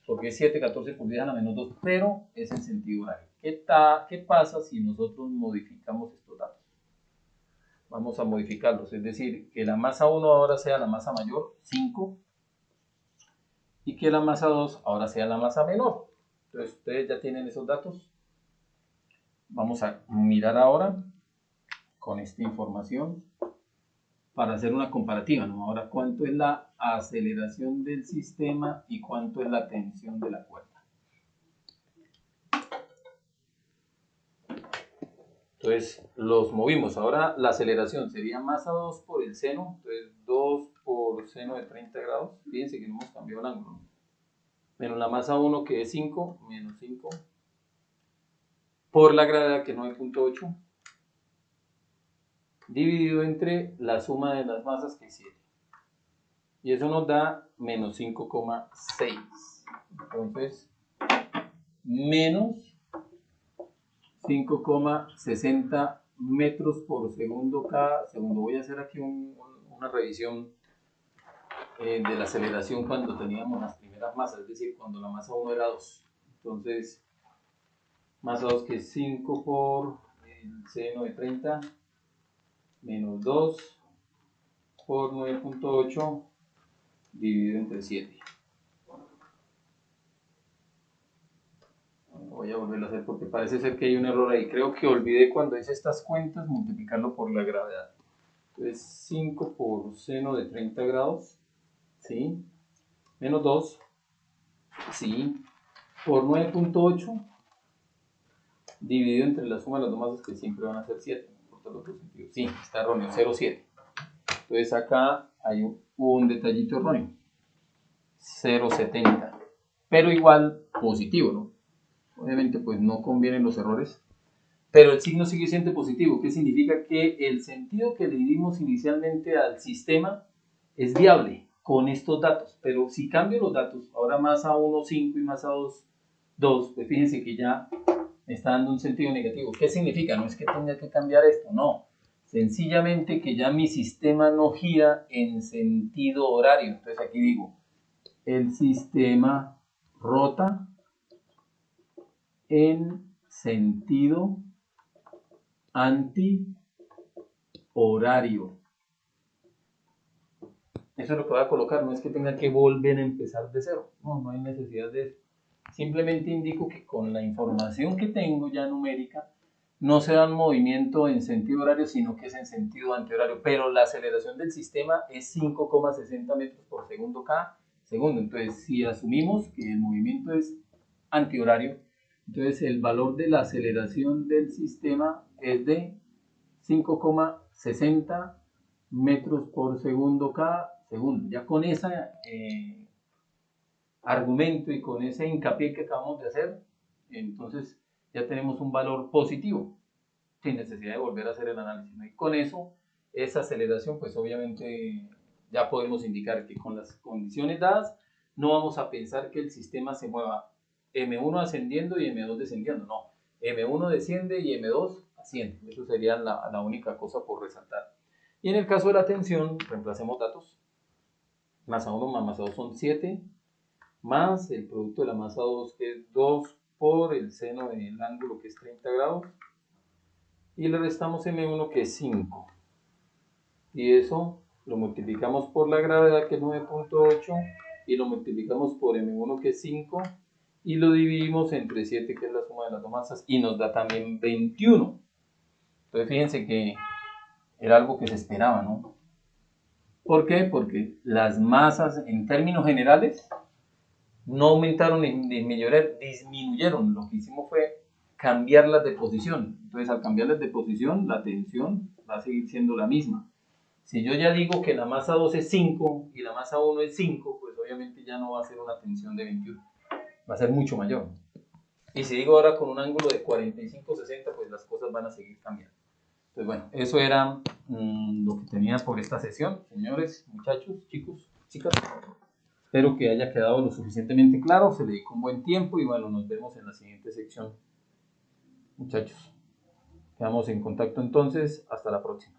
porque es 7/14 por 10 a la menos 2, pero es en sentido horario. ¿Qué pasa si nosotros modificamos estos datos? Vamos a modificarlos, es decir, que la masa 1 ahora sea la masa mayor, 5, y que la masa 2 ahora sea la masa menor. Entonces, ustedes ya tienen esos datos. Vamos a mirar ahora con esta información para hacer una comparativa, ¿no? Ahora, ¿cuánto es la aceleración del sistema y cuánto es la tensión de la cuerda? Entonces, los movimos. Ahora, la aceleración sería masa 2 por el seno. Entonces, 2 por seno de 30 grados. Fíjense que no hemos cambiado el ángulo. Menos la masa 1, que es 5, menos 5. Por la gravedad, que es 9.8. Dividido entre la suma de las masas, que es 7. Y eso nos da menos 5,6. Entonces, menos 5,60 metros por segundo cada segundo. Voy a hacer aquí una revisión de la aceleración cuando teníamos las primeras masas, es decir, cuando la masa 1 era 2. Entonces, masa 2, que es 5 por el seno de 30, menos 2 por 9.8 dividido entre 7. Voy a volverlo a hacer porque parece ser que hay un error ahí. Creo que olvidé, cuando hice estas cuentas, multiplicarlo por la gravedad. Entonces, 5 por seno de 30 grados, ¿sí? Menos 2, ¿sí? Por 9.8 dividido entre la suma de las dos masas, que siempre van a ser 7. No importa el otro sentido. Sí, está erróneo, 0,7. Entonces acá hay un detallito erróneo. 0,70. Pero igual positivo, ¿no? Obviamente pues no convienen los errores, pero el signo sigue siendo positivo, que significa que el sentido que le dimos inicialmente al sistema es viable con estos datos. Pero si cambio los datos, ahora masa 1, 5 y masa 2, 2, pues fíjense que ya me está dando un sentido negativo. ¿Qué significa? No es que tenga que cambiar esto, no. Sencillamente que ya mi sistema no gira en sentido horario. Entonces aquí digo, el sistema rota en sentido antihorario. Eso es lo que voy a colocar, no es que tenga que volver a empezar de cero, no hay necesidad de eso. Simplemente indico que con la información que tengo ya numérica, no se da un movimiento en sentido horario, sino que es en sentido antihorario. Pero la aceleración del sistema es 5,60 metros por segundo cada segundo. Entonces, si asumimos que el movimiento es antihorario, entonces el valor de la aceleración del sistema es de 5,60 metros por segundo cada segundo. Ya con ese argumento y con ese hincapié que acabamos de hacer, entonces ya tenemos un valor positivo, sin necesidad de volver a hacer el análisis, ¿no? Y con eso, esa aceleración, pues obviamente ya podemos indicar que con las condiciones dadas, no vamos a pensar que el sistema se mueva M1 ascendiendo y M2 descendiendo, no. M1 desciende y M2 asciende. Eso sería la única cosa por resaltar. Y en el caso de la tensión, reemplacemos datos. Masa 1 más masa 2 son 7, más el producto de la masa 2, que es 2 por el seno del ángulo, que es 30 grados, y le restamos M1, que es 5. Y eso lo multiplicamos por la gravedad, que es 9.8, y lo multiplicamos por M1, que es 5, y lo dividimos entre 7, que es la suma de las dos masas, y nos da también 21. Entonces fíjense que era algo que se esperaba, ¿no? ¿Por qué? Porque las masas, en términos generales, no aumentaron ni disminuyeron. Lo que hicimos fue cambiarlas de posición. Entonces, al cambiarlas de posición, la tensión va a seguir siendo la misma. Si yo ya digo que la masa 2 es 5 y la masa 1 es 5, pues obviamente ya no va a ser una tensión de 21. Va a ser mucho mayor. Y si digo ahora con un ángulo de 45-60, pues las cosas van a seguir cambiando. Entonces, bueno, eso era lo que tenía por esta sesión, señores, muchachos, chicos, chicas. Espero que haya quedado lo suficientemente claro, se le dedicó un buen tiempo y bueno, nos vemos en la siguiente sección, muchachos. Quedamos en contacto entonces, hasta la próxima.